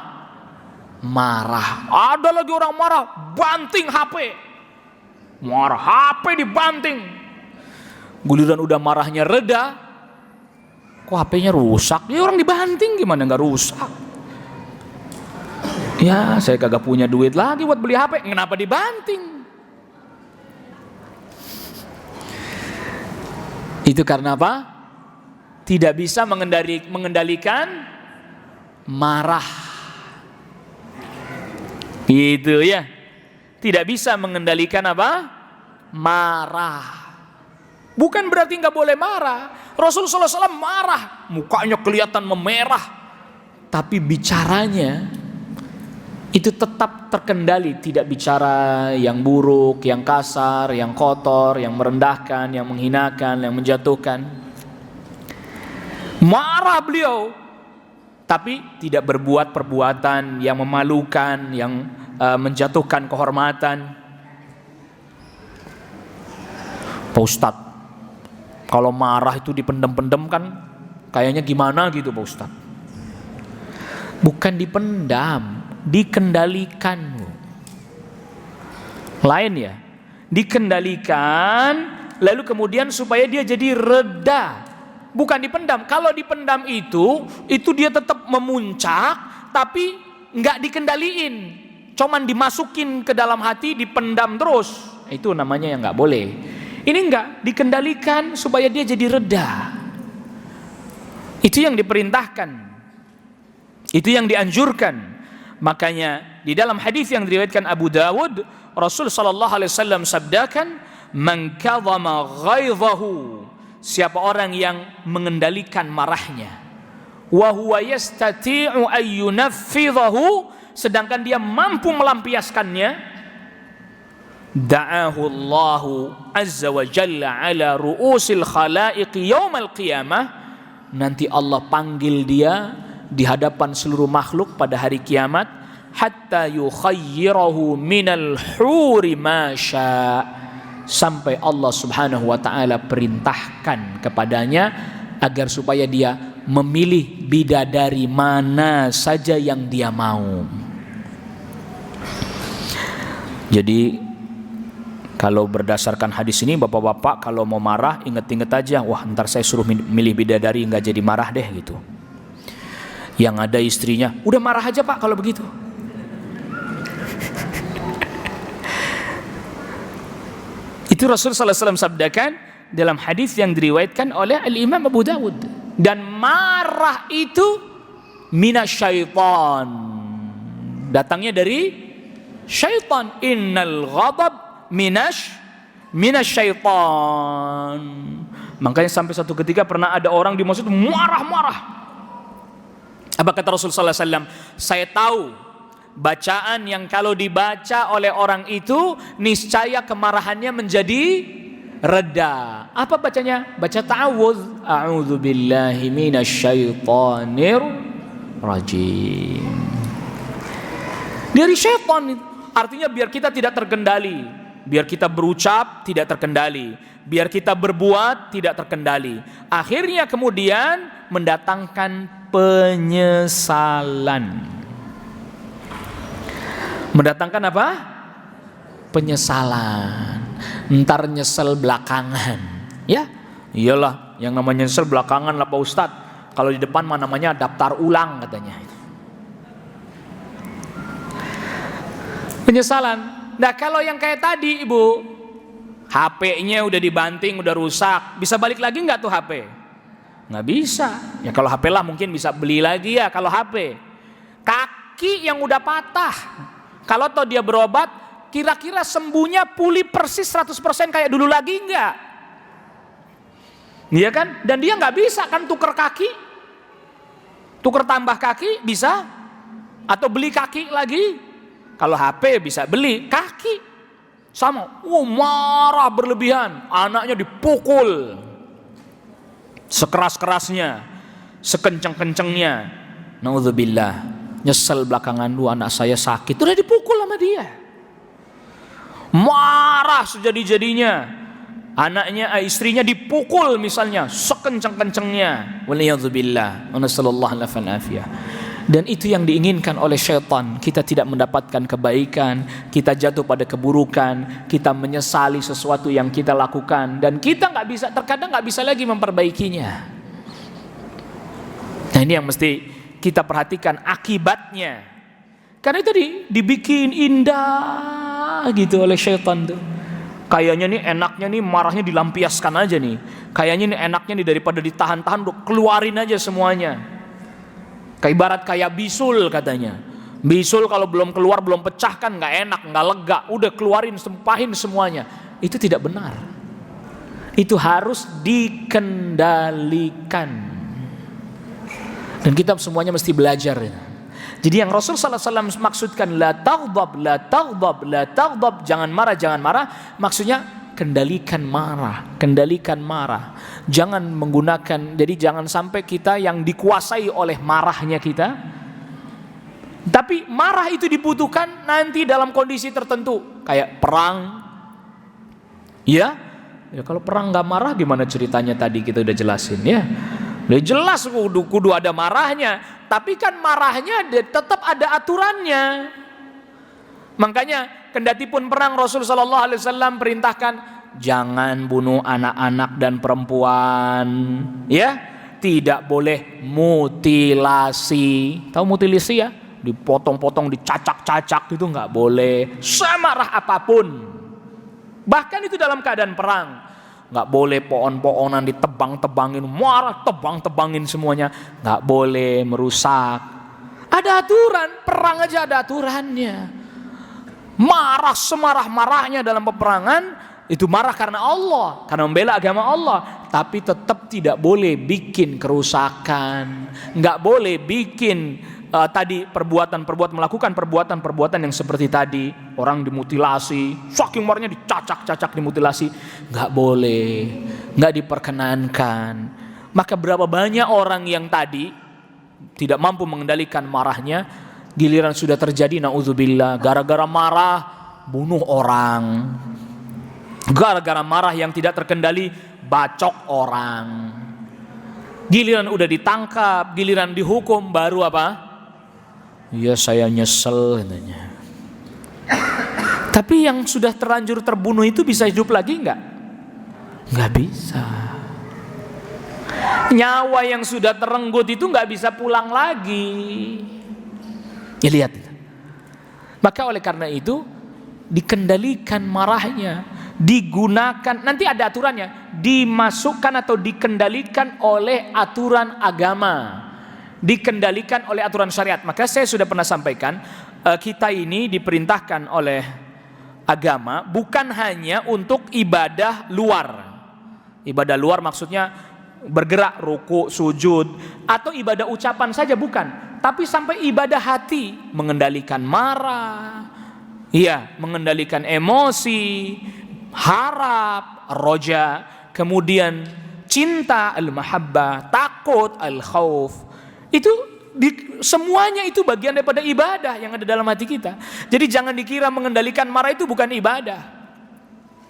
Marah. Ada lagi orang marah, banting HP. Marah, HP dibanting. Giliran udah marahnya reda, kok HP-nya rusak? Ya orang dibanting, gimana nggak rusak? Ya saya kagak punya duit lagi buat beli HP, kenapa dibanting? Itu karena apa? Tidak bisa mengendalikan marah. Gitu ya. Tidak bisa mengendalikan apa? Marah. Bukan berarti nggak boleh marah. Rasulullah SAW marah, mukanya kelihatan memerah, tapi bicaranya itu tetap terkendali, tidak bicara yang buruk, yang kasar, yang kotor, yang merendahkan, yang menghinakan, yang menjatuhkan. Marah beliau, tapi tidak berbuat perbuatan yang memalukan, yang menjatuhkan kehormatan. Pak Ustadz, kalau marah itu dipendam-pendam kan kayaknya gimana gitu Pak Ustadz. Bukan dipendam, dikendalikan. Lain ya, dikendalikan lalu kemudian supaya dia jadi reda, bukan dipendam. Kalau dipendam itu dia tetap memuncak, tapi nggak dikendaliin, cuman dimasukin ke dalam hati, dipendam terus. Itu namanya yang nggak boleh. Ini nggak dikendalikan supaya dia jadi reda. Itu yang diperintahkan, itu yang dianjurkan. Makanya di dalam hadis yang diriwayatkan Abu Dawud, Rasul sallallahu alaihi wasallam sabdakan, "Man kadhama ghaidhahu," siapa orang yang mengendalikan marahnya, wa huwa yastati'u an yunaffidhahu, sedangkan dia mampu melampiaskannya, da'ahu Allahu azza wa jalla ala ru'usil khalaiq yaumal qiyamah, nanti Allah panggil dia di hadapan seluruh makhluk pada hari kiamat, hatta yukhayyirahu minal huri ma syaa, sampai Allah Subhanahu wa taala perintahkan kepadanya agar supaya dia memilih bidadari mana saja yang dia mau. Jadi kalau berdasarkan hadis ini, bapak-bapak kalau mau marah inget-inget aja, wah ntar saya suruh milih bidadari nggak jadi marah deh gitu. Yang ada istrinya, udah marah aja Pak kalau begitu. Itu Rasul sallallahu alaihi wasallam sabdakan dalam hadis yang diriwayatkan oleh Al-Imam Abu Dawud. Dan marah itu minasyaitan, datangnya dari syaitan. Innal ghadab minasyaitan. Makanya sampai satu ketika pernah ada orang di masjid marah-marah. Apa kata Rasul sallallahu alaihi wasallam? Saya tahu bacaan yang kalau dibaca oleh orang itu niscaya kemarahannya menjadi reda. Apa bacanya? Baca ta'awudz, a'udzu billahi minasyaitonir rajim. Dari syaitan, artinya biar kita tidak terkendali, biar kita berucap tidak terkendali, biar kita berbuat tidak terkendali. Akhirnya kemudian mendatangkan penyesalan. Mendatangkan apa? Penyesalan. Ntar nyesel belakangan. Ya, iyalah yang namanya nyesel belakangan lah Pak Ustadz. Kalau di depan mah namanya daftar ulang katanya. Penyesalan. Nah kalau yang kayak tadi Ibu, HP-nya udah dibanting, udah rusak, bisa balik lagi nggak tuh HP? Nggak bisa. Ya kalau HP lah mungkin bisa beli lagi ya kalau HP. Kaki yang udah patah, kalau toh dia berobat, kira-kira sembuhnya pulih persis 100% kayak dulu lagi enggak? Iya kan? Dan dia nggak bisa kan tuker kaki, tuker tambah kaki bisa, atau beli kaki lagi. Kalau HP bisa beli kaki, sama. Marah berlebihan, anaknya dipukul sekeras-kerasnya, sekenceng-kencengnya. Naudzubillah, nyesel belakangan, lu anak saya sakit, udah dipukul sama dia. Marah sejadi-jadinya, anaknya, istrinya dipukul misalnya, sekenceng-kencengnya. Waliyadzubillah, wa nasallallahu alaihi afiyah. Dan itu yang diinginkan oleh syaitan. Kita tidak mendapatkan kebaikan, kita jatuh pada keburukan, kita menyesali sesuatu yang kita lakukan, dan kita terkadang nggak bisa lagi memperbaikinya. Nah ini yang mesti kita perhatikan akibatnya. Karena itu dibikin indah gitu oleh syaitan tuh. Kayaknya nih enaknya nih marahnya dilampiaskan aja nih. Kayaknya nih enaknya nih daripada ditahan-tahan, keluarin aja semuanya. Kayak ibarat kayak bisul katanya. Bisul kalau belum keluar, belum pecah kan nggak enak, nggak lega. Udah keluarin, sempahin semuanya. Itu tidak benar. Itu harus dikendalikan. Dan kita semuanya mesti belajar. Jadi yang Rasul sallallahu alaihi wasallam maksudkan la taghdab, la taghdab, la taghdab, jangan marah, jangan marah. Maksudnya kendalikan marah, kendalikan marah. Jangan menggunakan, jadi jangan sampai kita yang dikuasai oleh marahnya kita. Tapi marah itu dibutuhkan nanti dalam kondisi tertentu, kayak perang. Ya kalau perang nggak marah gimana ceritanya tadi kita udah jelasin ya. Udah jelas kudu ada marahnya, tapi kan marahnya tetap ada aturannya. Makanya kendati pun perang, Rasul sallallahu alaihi wasallam perintahkan jangan bunuh anak-anak dan perempuan, ya. Tidak boleh mutilasi. Tahu mutilasi ya? Dipotong-potong, dicacak-cacak, itu nggak boleh. Semarah apapun. Bahkan itu dalam keadaan perang. Nggak boleh pohon-pohonan ditebang-tebangin, marah tebang-tebangin semuanya. Nggak boleh merusak. Ada aturan, perang aja ada aturannya. Marah semarah-marahnya dalam peperangan, itu marah karena Allah, karena membela agama Allah. Tapi tetap tidak boleh bikin kerusakan, nggak boleh bikin melakukan perbuatan yang seperti tadi. Orang dimutilasi, saking marahnya dicacak-cacak, dimutilasi, nggak boleh, nggak diperkenankan. Maka berapa banyak orang yang tadi tidak mampu mengendalikan marahnya, giliran sudah terjadi, naudzubillah, gara-gara marah bunuh orang, gara-gara marah yang tidak terkendali bacok orang. Giliran udah ditangkap, giliran dihukum, baru apa? Ya saya nyesel katanya. Tapi yang sudah terlanjur terbunuh itu bisa hidup lagi enggak? Enggak bisa. Nyawa yang sudah terenggut itu enggak bisa pulang lagi. Ya lihat. Maka oleh karena itu dikendalikan marahnya, digunakan, nanti ada aturannya, dimasukkan atau dikendalikan oleh aturan agama, dikendalikan oleh aturan syariat. Maka saya sudah pernah sampaikan, kita ini diperintahkan oleh agama bukan hanya untuk ibadah luar. Ibadah luar maksudnya bergerak, ruku, sujud, atau ibadah ucapan saja, bukan. Tapi sampai ibadah hati, mengendalikan marah, iya, mengendalikan emosi, harap, roja, kemudian cinta, al-mahabbah, takut, al-khauf. Itu semuanya itu bagian daripada ibadah yang ada dalam hati kita. Jadi jangan dikira mengendalikan marah itu bukan ibadah.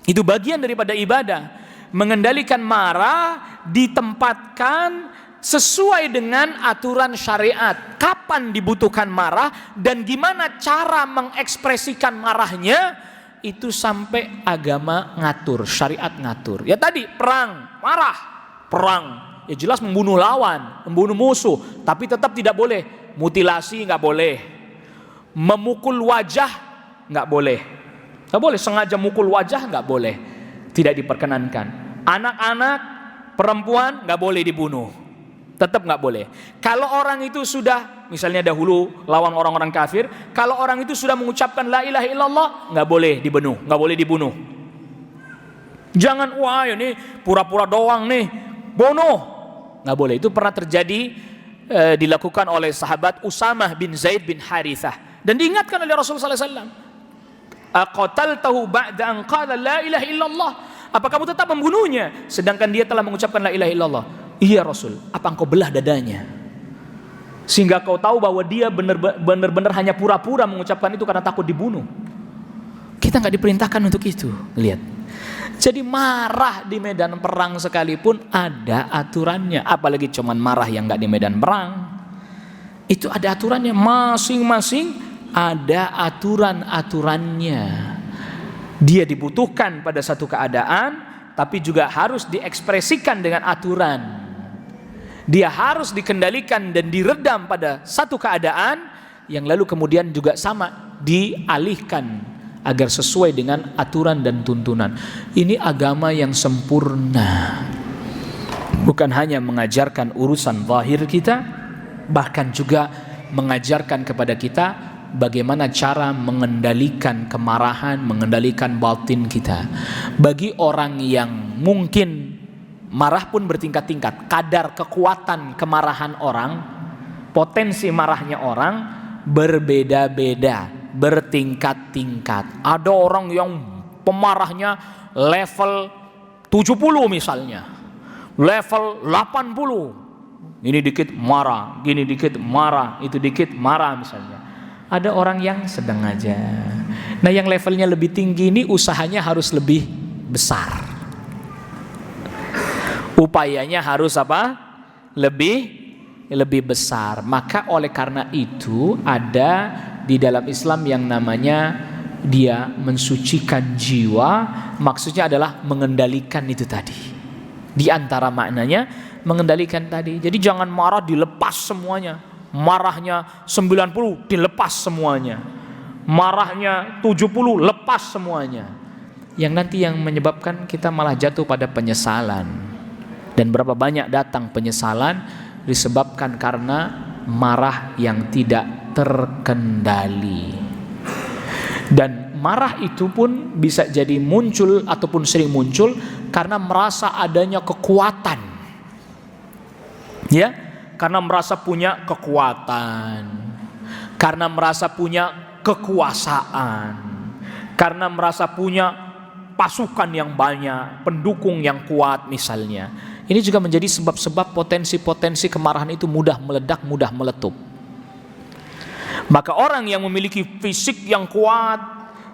Itu bagian daripada ibadah. Mengendalikan marah ditempatkan sesuai dengan aturan syariat. Kapan dibutuhkan marah dan gimana cara mengekspresikan marahnya, itu sampai agama ngatur, syariat ngatur. Ya tadi perang, marah, perang. Ya jelas membunuh lawan, membunuh musuh, tapi tetap tidak boleh. Mutilasi nggak boleh. Memukul wajah nggak boleh. Nggak boleh sengaja mukul wajah, nggak boleh. Tidak diperkenankan. Anak-anak, perempuan nggak boleh dibunuh. Tetap nggak boleh. Kalau orang itu sudah, misalnya dahulu lawan orang-orang kafir, kalau orang itu sudah mengucapkan la ilaha illallah, nggak boleh dibunuh, nggak boleh dibunuh. Jangan, wah ini pura-pura doang nih, bunuh. Nggak boleh. Itu pernah terjadi, dilakukan oleh sahabat Usamah bin Zaid bin Harithah, dan diingatkan oleh Rasulullah SAW. Aqataltahu ba'da an qala la ilaha illallah. Apa kamu tetap membunuhnya sedangkan dia telah mengucapkan la ilaha illallah? Iya Rasul. Apa engkau belah dadanya sehingga kau tahu bahwa dia benar-benar hanya pura-pura mengucapkan itu karena takut dibunuh? Kita nggak diperintahkan untuk itu. Lihat. Jadi marah di medan perang sekalipun ada aturannya. Apalagi cuman marah yang nggak di medan perang. Itu ada aturannya. Masing-masing ada aturan-aturannya. Dia dibutuhkan pada satu keadaan, tapi juga harus diekspresikan dengan aturan. Dia harus dikendalikan dan diredam pada satu keadaan, yang lalu kemudian juga sama dialihkan agar sesuai dengan aturan dan tuntunan. Ini agama yang sempurna. Bukan hanya mengajarkan urusan zahir kita, bahkan juga mengajarkan kepada kita bagaimana cara mengendalikan kemarahan, mengendalikan batin kita. Bagi orang yang mungkin marah pun bertingkat-tingkat, kadar kekuatan kemarahan orang, potensi marahnya orang berbeda-beda, bertingkat-tingkat. Ada orang yang pemarahnya level 70 misalnya, level 80. Ini dikit marah, gini dikit marah, itu dikit marah misalnya. Ada orang yang sedang aja. Nah, yang levelnya lebih tinggi ini usahanya harus lebih besar. Upayanya harus apa? Lebih besar. Maka oleh karena itu ada di dalam Islam yang namanya dia mensucikan jiwa. Maksudnya adalah mengendalikan itu tadi. Di antara maknanya mengendalikan tadi. Jadi jangan marah dilepas semuanya. Marahnya 90 dilepas semuanya, marahnya 70 lepas semuanya, yang nanti yang menyebabkan kita malah jatuh pada penyesalan. Dan berapa banyak datang penyesalan disebabkan karena marah yang tidak terkendali. Dan marah itu pun bisa jadi muncul ataupun sering muncul karena merasa adanya kekuatan, ya, karena merasa punya kekuatan, karena merasa punya kekuasaan, karena merasa punya pasukan yang banyak, pendukung yang kuat misalnya. Ini juga menjadi sebab-sebab potensi-potensi kemarahan itu mudah meledak, mudah meletup. Maka orang yang memiliki fisik yang kuat,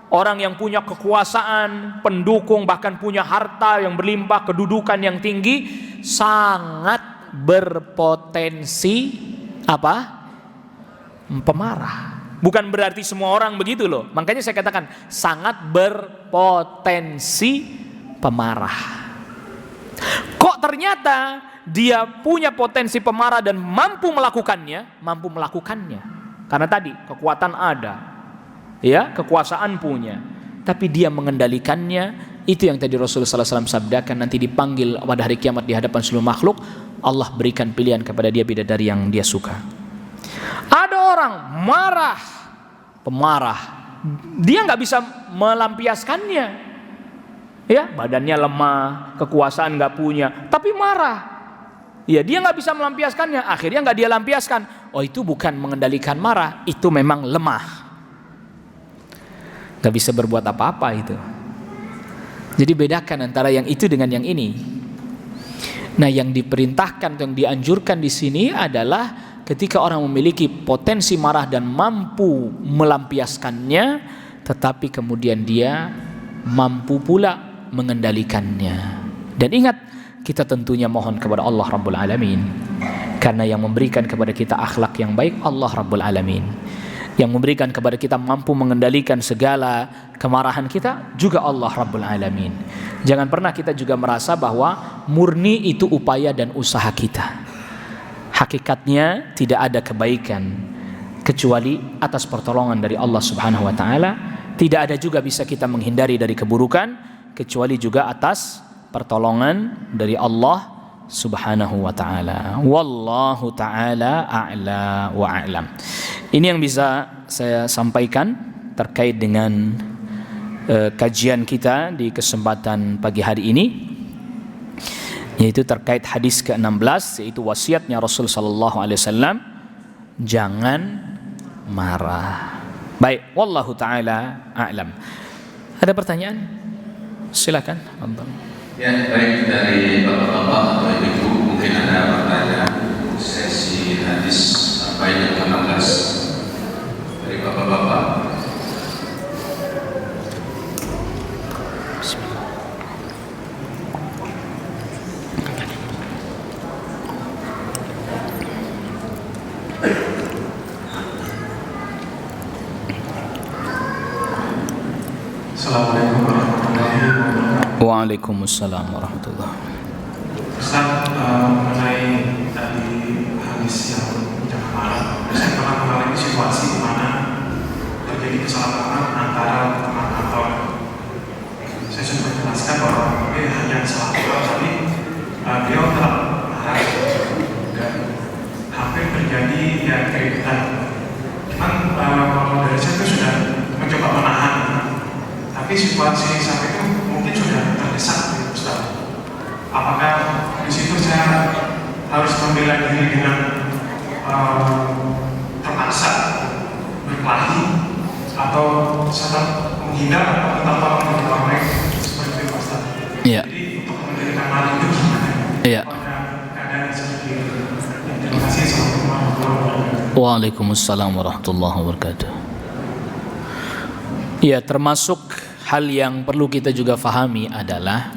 orang yang punya kekuasaan, pendukung, bahkan punya harta yang berlimpah, kedudukan yang tinggi, sangat berpotensi apa? Pemarah. Bukan berarti semua orang begitu loh. Makanya saya katakan sangat berpotensi pemarah. Kok ternyata dia punya potensi pemarah dan mampu melakukannya? Mampu melakukannya. Karena tadi kekuatan ada, ya, kekuasaan punya, tapi dia mengendalikannya. Itu yang tadi Rasulullah SAW sabdakan, nanti dipanggil pada hari kiamat di hadapan seluruh makhluk, Allah berikan pilihan kepada dia bidadari yang dia suka. Ada orang marah, pemarah, dia nggak bisa melampiaskannya, ya, badannya lemah, kekuasaan nggak punya, tapi marah, ya, dia nggak bisa melampiaskannya, akhirnya nggak dia lampiaskan. Oh, itu bukan mengendalikan marah, itu memang lemah, nggak bisa berbuat apa-apa itu. Jadi bedakan antara yang itu dengan yang ini. Nah, yang diperintahkan, yang dianjurkan di sini adalah ketika orang memiliki potensi marah dan mampu melampiaskannya, tetapi kemudian dia mampu pula mengendalikannya. Dan ingat, kita tentunya mohon kepada Allah Rabbul Alamin, karena yang memberikan kepada kita akhlak yang baik Allah Rabbul Alamin. Yang memberikan kepada kita mampu mengendalikan segala kemarahan kita juga Allah Rabbul Alamin. Jangan pernah kita juga merasa bahwa murni itu upaya dan usaha kita. Hakikatnya tidak ada kebaikan kecuali atas pertolongan dari Allah Subhanahu wa taala. Tidak ada juga bisa kita menghindari dari keburukan kecuali juga atas pertolongan dari Allah Subhanahu wa ta'ala. Wallahu ta'ala a'la wa a'lam. Ini yang bisa saya sampaikan terkait dengan kajian kita di kesempatan pagi hari ini, yaitu terkait hadis ke-16, yaitu wasiatnya Rasul sallallahu alaihi wasallam, jangan marah. Baik, wallahu ta'ala a'lam. Ada pertanyaan? Silakan. Ya, baik, dari bapak-bapak atau ibu mungkin ada pertanyaan sesi hadis apa yang ke-16 dari bapak-bapak. Assalamualaikum warahmatullahi wabarakatuh. Waalaikumsalam warahmatullahi wabarakatuh. Ustaz, mengenai tadi hadis yang jangan marah, saya pernah mengalami situasi di mana terjadi kesalahpahaman antara teman kantor. Saya sudah menjelaskan bahwa hanya salah paham, tapi beliau telah marah dan hampir terjadi ya keributan. Cuman kalau dari saya itu sudah mencoba menahan, tapi situasi saat itu mungkin sudah terdesak, Ustaz. Apakah di situ saya harus membela diri dengan terpaksa berkelahi, atau saya menghindar atau tetap tolong dari orang lain seperti itu, Ustaz? Iya. Jadi untuk mengendalikan marah itu gimana? Iya. Pada keadaan seperti itu. Terima kasih. Assalamualaikum warahmatullahi wabarakatuh. Waalaikumsalam warahmatullahi wabarakatuh. Ya, termasuk hal yang perlu kita juga fahami adalah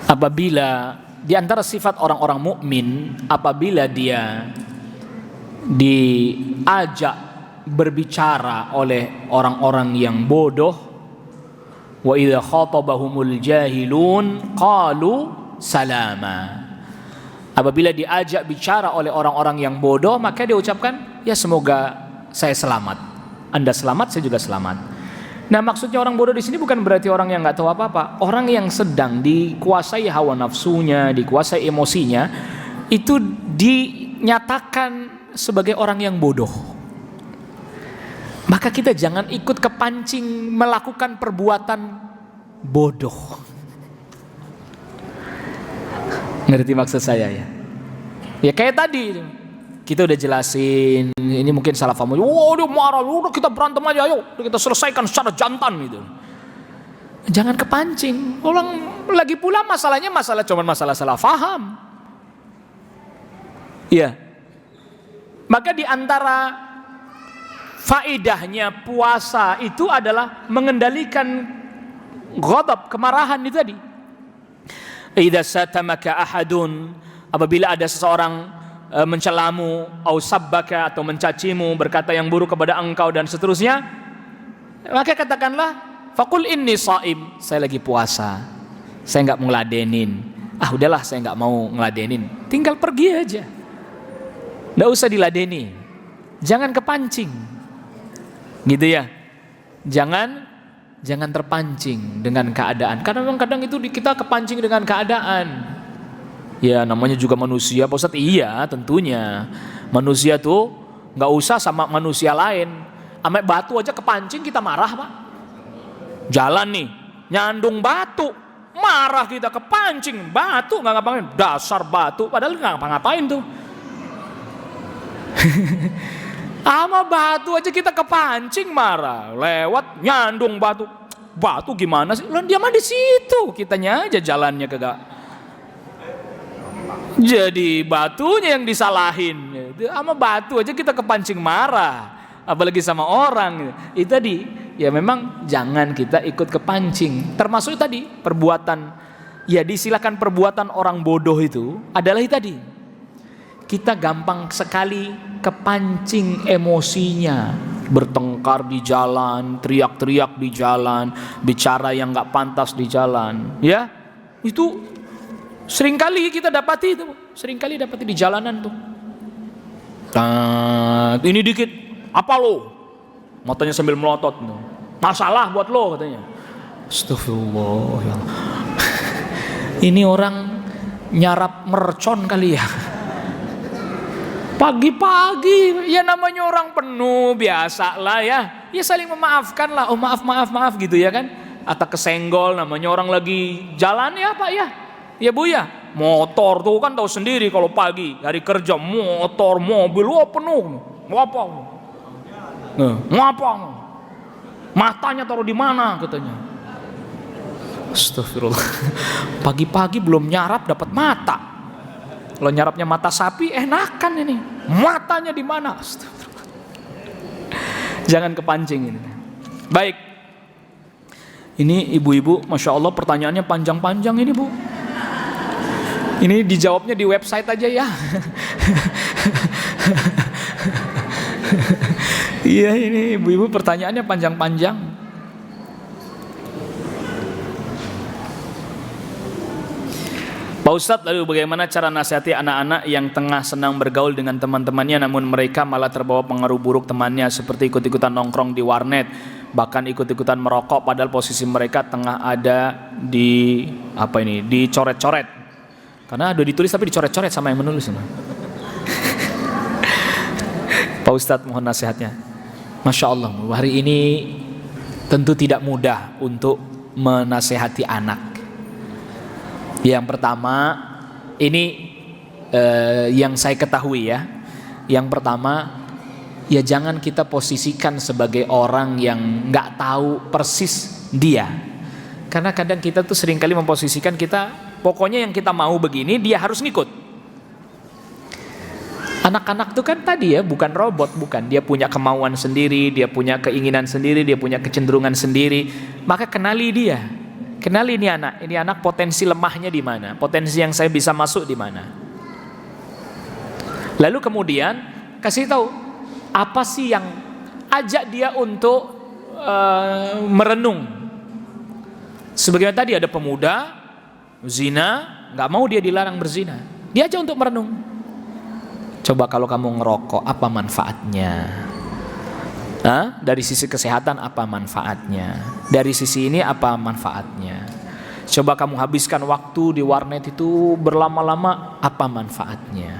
apabila di antara sifat orang-orang mukmin, apabila dia diajak berbicara oleh orang-orang yang bodoh, wa idza khatabahumul jahilun qalu salama. Apabila diajak bicara oleh orang-orang yang bodoh, maka dia ucapkan, ya semoga saya selamat. Anda selamat, saya juga selamat. Nah, maksudnya orang bodoh di sini bukan berarti orang yang nggak tahu apa-apa. Orang yang sedang dikuasai hawa nafsunya, dikuasai emosinya, itu dinyatakan sebagai orang yang bodoh. Maka kita jangan ikut kepancing melakukan perbuatan bodoh. Ngerti maksud saya ya? Ya kayak tadi kita udah jelasin, ini mungkin salah paham. Oh, dia marah, udah kita berantem aja, ayo kita selesaikan secara jantan gitu. Jangan kepancing. Orang lagi pula masalahnya cuman masalah salah paham. Iya. Maka di antara faedahnya puasa itu adalah mengendalikan ghadab, kemarahan itu tadi. Idza satamaka ahadun, apabila ada seseorang mencelamu, au sabbaka, atau mencacimu, berkata yang buruk kepada engkau dan seterusnya, maka katakanlah faqul inni shaim, saya lagi puasa, saya enggak mau ngeladenin. Ah udahlah, saya enggak mau ngeladenin, tinggal pergi aja, enggak usah diladeni. Jangan kepancing, gitu ya. Jangan terpancing dengan keadaan. Karena memang kadang itu kita kepancing dengan keadaan. Ya namanya juga manusia, Pak Ustadz. Iya tentunya. Manusia tuh gak usah sama manusia lain. Ame batu aja kepancing kita marah, Pak. Jalan nih, nyandung batu, marah kita, kepancing batu, gak ngapain. Dasar batu, padahal gak ngapa-ngapain tuh. Sama batu aja kita kepancing marah, lewat nyandung batu. Batu gimana sih? Lah dia mah di situ, kitanya aja jalannya kagak. Jadi batunya yang disalahin. Sama batu aja kita kepancing marah, apalagi sama orang. Itu tadi, ya memang jangan kita ikut kepancing. Termasuk tadi perbuatan, ya disilakan perbuatan orang bodoh itu adalah itu tadi. Kita gampang sekali kepancing emosinya, bertengkar di jalan, teriak-teriak di jalan, bicara yang nggak pantas di jalan, ya itu seringkali kita dapati itu, seringkali dapati di jalanan tuh. Ini dikit, apa lo? Matanya sambil melotot, masalah buat lo katanya. Astagfirullah. Ini orang nyarap mercon kali ya. Pagi-pagi, ya namanya orang penuh, biasa lah ya. Ya saling memaafkan lah, oh maaf gitu ya kan. Atau kesenggol, namanya orang lagi jalan ya Pak ya. Ya Bu ya, motor tuh kan tahu sendiri kalau pagi hari kerja motor, mobil, wah penuh. Ngapa? Ngapa? Matanya taruh di mana katanya? Astagfirullah. Pagi-pagi belum nyarap dapat mata. Kalau nyarapnya mata sapi enakan ini. Matanya di mana? Astagfirullah. Jangan kepancing ini. Baik. Ini ibu-ibu, masya Allah pertanyaannya panjang-panjang ini Bu. Ini dijawabnya di website aja ya. Iya ini ibu-ibu pertanyaannya panjang-panjang. Pak Ustadz, lalu bagaimana cara nasihati anak-anak yang tengah senang bergaul dengan teman-temannya namun mereka malah terbawa pengaruh buruk temannya seperti ikut-ikutan nongkrong di warnet, bahkan ikut-ikutan merokok padahal posisi mereka tengah ada di dicoret-coret. Karena udah ditulis tapi dicoret-coret sama yang menulis. Pak Ustadz mohon nasihatnya. Masya Allah, hari ini tentu tidak mudah untuk menasehati anak. Yang pertama, ini yang saya ketahui ya. Yang pertama, ya jangan kita posisikan sebagai orang yang nggak tahu persis dia. Karena kadang kita tuh seringkali memposisikan kita, pokoknya yang kita mau begini, dia harus ngikut. Anak-anak tuh kan tadi ya, bukan robot, bukan. Dia punya kemauan sendiri, dia punya keinginan sendiri, dia punya kecenderungan sendiri. Maka kenali dia. Kenali ini anak potensi lemahnya di mana, potensi yang saya bisa masuk di mana. Lalu kemudian kasih tahu apa sih yang ajak dia untuk merenung. Sebagaimana tadi ada pemuda zina, nggak mau dia dilarang berzina, dia aja untuk merenung. Coba kalau kamu ngerokok, apa manfaatnya? Dari sisi kesehatan apa manfaatnya? Dari sisi ini apa manfaatnya? Coba kamu habiskan waktu di warnet itu berlama-lama, apa manfaatnya?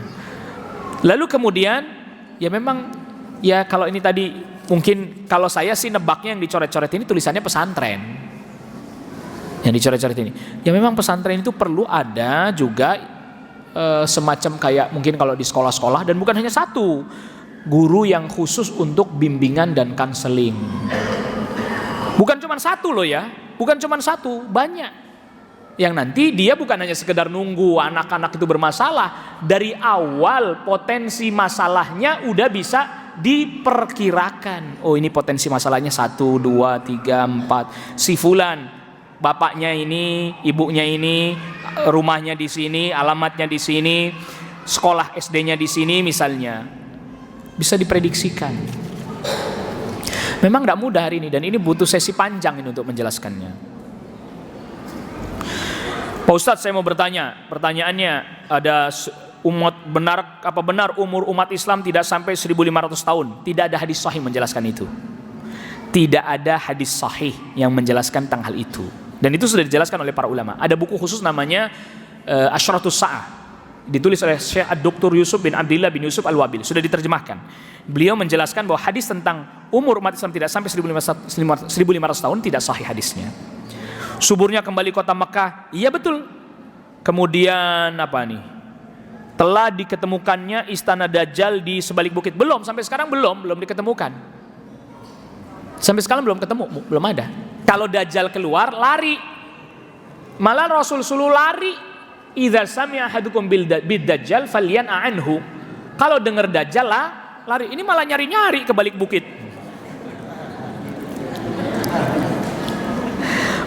Lalu kemudian ya memang ya kalau ini tadi mungkin kalau saya sih nebaknya yang dicoret-coret ini tulisannya pesantren. Yang dicoret-coret ini. Ya memang pesantren itu perlu ada juga semacam kayak mungkin kalau di sekolah-sekolah, dan bukan hanya satu. Guru yang khusus untuk bimbingan dan kanseling. Bukan cuma satu loh ya, bukan cuma satu, banyak. Yang nanti dia bukan hanya sekedar nunggu anak-anak itu bermasalah, dari awal potensi masalahnya udah bisa diperkirakan. Oh ini potensi masalahnya 1, 2, 3, 4. Si fulan, bapaknya ini, ibunya ini, rumahnya di sini, alamatnya di sini, sekolah SD-nya di sini misalnya. Bisa diprediksikan. Memang tidak mudah hari ini, dan ini butuh sesi panjang ini untuk menjelaskannya. Pak Ustadz, saya mau bertanya. Pertanyaannya ada benar umur umat Islam tidak sampai 1500 tahun? Tidak ada hadis sahih menjelaskan itu. Tidak ada hadis sahih yang menjelaskan tentang hal itu. Dan itu sudah dijelaskan oleh para ulama. Ada buku khusus namanya Asyratus Sa'ah. Ditulis oleh Syekh Dr. Yusuf bin Abdillah bin Yusuf Al-Wabil, sudah diterjemahkan. Beliau menjelaskan bahwa hadis tentang umur umat Islam tidak sampai 1500 tahun tidak sahih hadisnya. Suburnya kembali kota Mekah, iya betul. Kemudian apa nih? Telah diketemukannya istana Dajjal di sebalik bukit. Belum, sampai sekarang belum diketemukan. Sampai sekarang belum ketemu, belum ada. Kalau Dajjal keluar, lari. Malah Rasul suluh lari. Idza sami'a ahadukum bid-dajjal falyan'a anhu. Kalau dengar dajjal lah lari. Ini malah nyari-nyari ke balik bukit.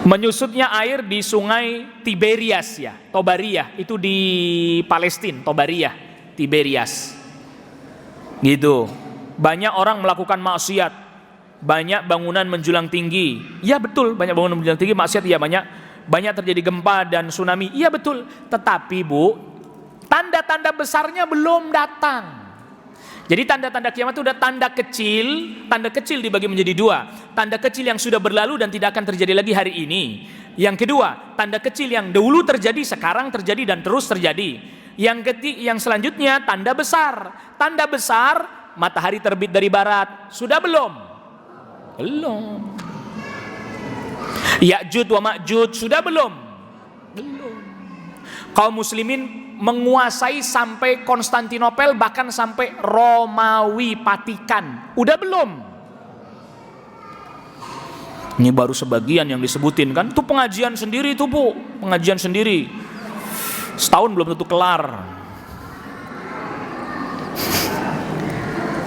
Menyusutnya air di sungai Tiberias ya, Tobaria, itu di Palestina, Tobaria, Tiberias. Gitu. Banyak orang melakukan maksiat. Banyak bangunan menjulang tinggi. Ya betul, banyak bangunan menjulang tinggi, maksiat ya banyak terjadi gempa dan tsunami, iya betul. Tetapi Bu, tanda-tanda besarnya belum datang. Jadi tanda-tanda kiamat itu udah tanda kecil dibagi menjadi dua. Tanda kecil yang sudah berlalu dan tidak akan terjadi lagi hari ini. Yang kedua, tanda kecil yang dulu terjadi, sekarang terjadi dan terus terjadi. Yang selanjutnya tanda besar. Tanda besar, matahari terbit dari barat. Sudah belum? Belum. Ya'juj wa Ma'juj sudah belum? Belum. Kaum muslimin menguasai sampai Konstantinopel, bahkan sampai Romawi Vatikan. Udah belum? Ini baru sebagian yang disebutin kan. Itu pengajian sendiri itu Bu, pengajian sendiri. Setahun belum tentu kelar.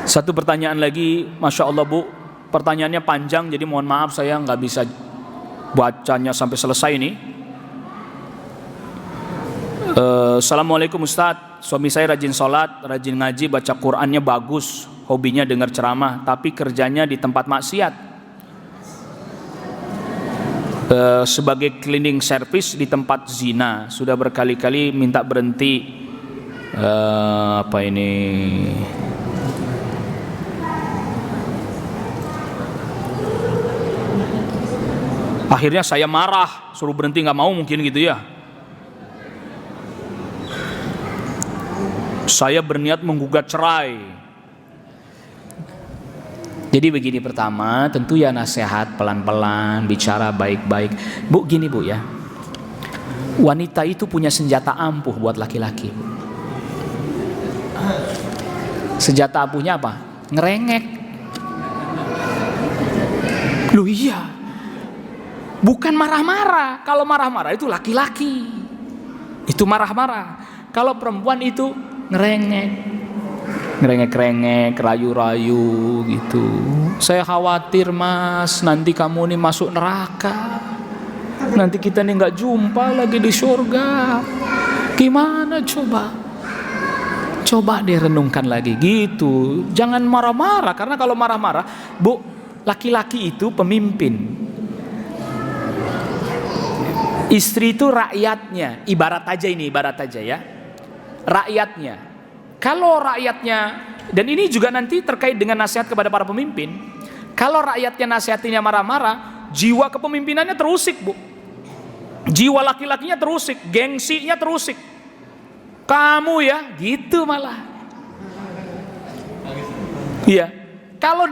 Satu pertanyaan lagi, Masya Allah Bu. Pertanyaannya panjang, jadi mohon maaf saya nggak bisa bacanya sampai selesai nih. Assalamualaikum Ustadz, suami saya rajin sholat, rajin ngaji, baca Qur'annya bagus, hobinya dengar ceramah, tapi kerjanya di tempat maksiat. Sebagai cleaning service di tempat zina, sudah berkali-kali minta berhenti. Apa ini? Akhirnya saya marah, suruh berhenti, nggak mau mungkin gitu ya. Saya berniat menggugat cerai. Jadi begini, pertama tentu ya nasihat pelan-pelan, bicara baik-baik. Bu, gini Bu ya, wanita itu punya senjata ampuh buat laki-laki. Senjata ampuhnya apa? Ngerengek. Loh iya, bukan marah-marah. Kalau marah-marah itu laki-laki, itu marah-marah. Kalau perempuan itu ngerengek, ngerengek-rengek, rayu-rayu gitu. Saya khawatir Mas, nanti kamu nih masuk neraka, nanti kita nih nggak jumpa lagi di surga. Gimana coba? Coba deh renungkan lagi gitu. Jangan marah-marah, karena kalau marah-marah, Bu, laki-laki itu pemimpin. Istri itu rakyatnya, ibarat aja ya, rakyatnya. Kalau rakyatnya, dan ini juga nanti terkait dengan nasihat kepada para pemimpin. Kalau rakyatnya nasihatinya marah-marah, jiwa kepemimpinannya terusik Bu. Jiwa laki-lakinya terusik, gengsinya terusik. Kamu ya, gitu malah. Iya. Kalau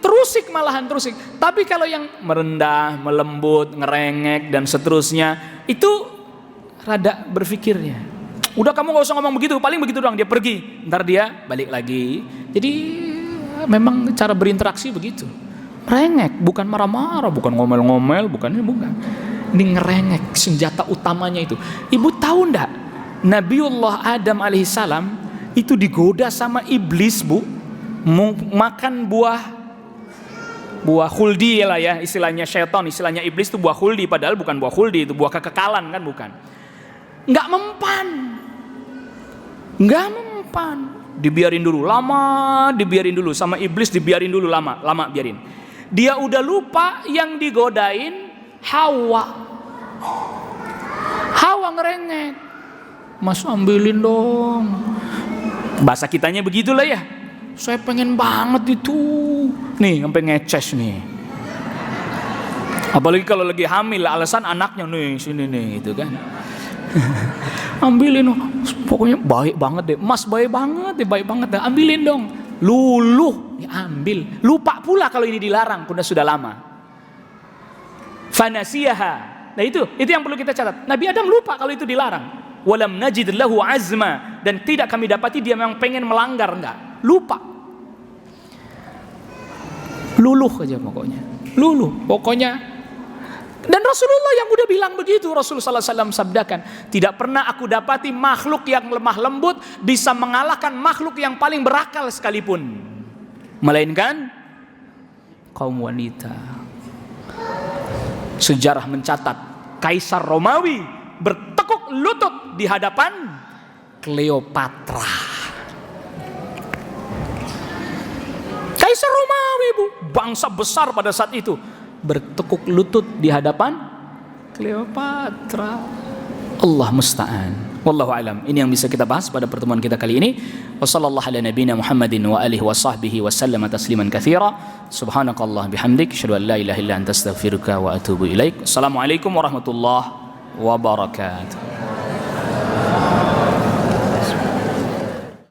terusik malahan terusik. Tapi kalau yang merendah, melembut, ngerengek dan seterusnya, itu rada berpikirnya. Udah kamu gak usah ngomong begitu, paling begitu doang, dia pergi, ntar dia balik lagi. Jadi memang cara berinteraksi begitu. Rengek, bukan marah-marah, bukan ngomel-ngomel, bukan. Ini ngerengek, senjata utamanya itu. Ibu tahu ndak? Nabiullah Adam alaihissalam itu digoda sama iblis Bu, makan buah khuldi lah ya, istilahnya syaitan, istilahnya iblis itu buah khuldi, padahal bukan buah khuldi, itu buah kekekalan kan, bukan. Nggak mempan, dibiarin dulu lama, dibiarin dulu sama iblis, dibiarin dulu lama biarin. Dia udah lupa yang digodain Hawa ngerengek, Mas ambilin dong. Bahasa kitanya begitulah ya. Saya pengen banget itu. Nih, sampai ngeces nih. Apalagi kalau lagi hamil, alasan anaknya nih, sini nih, gitu kan. Ambilin, pokoknya baik banget deh. Mas baik banget deh, ambilin dong. Luluh, diambil. Lupa pula kalau ini dilarang, sudah lama. Fanasiyaha. Nah itu yang perlu kita catat. Nabi Adam lupa kalau itu dilarang. Walam najid lahu azma, dan tidak kami dapati dia memang pengen melanggar, enggak. Lupa. Luluh aja pokoknya. Dan Rasulullah yang udah bilang begitu, Rasulullah sallallahu alaihi wasallam sabdakan, tidak pernah aku dapati makhluk yang lemah lembut bisa mengalahkan makhluk yang paling berakal sekalipun, melainkan kaum wanita. Sejarah mencatat Kaisar Romawi bertekuk lutut di hadapan Cleopatra. Kaisar Romawi Bu, bangsa besar pada saat itu, bertekuk lutut di hadapan Cleopatra. Allah musta'an. Wallahu alam. Ini yang bisa kita bahas pada pertemuan kita kali ini. Wassallallahu ala nabiyina Muhammadin wa alihi wa sahbihi wa sallama tasliman katsira. Subhanakallah bihamdik, asyhadu an la ilaha illa anta astaghfiruka wa atubu ilaik. Assalamualaikum warahmatullahi wabarakatuh.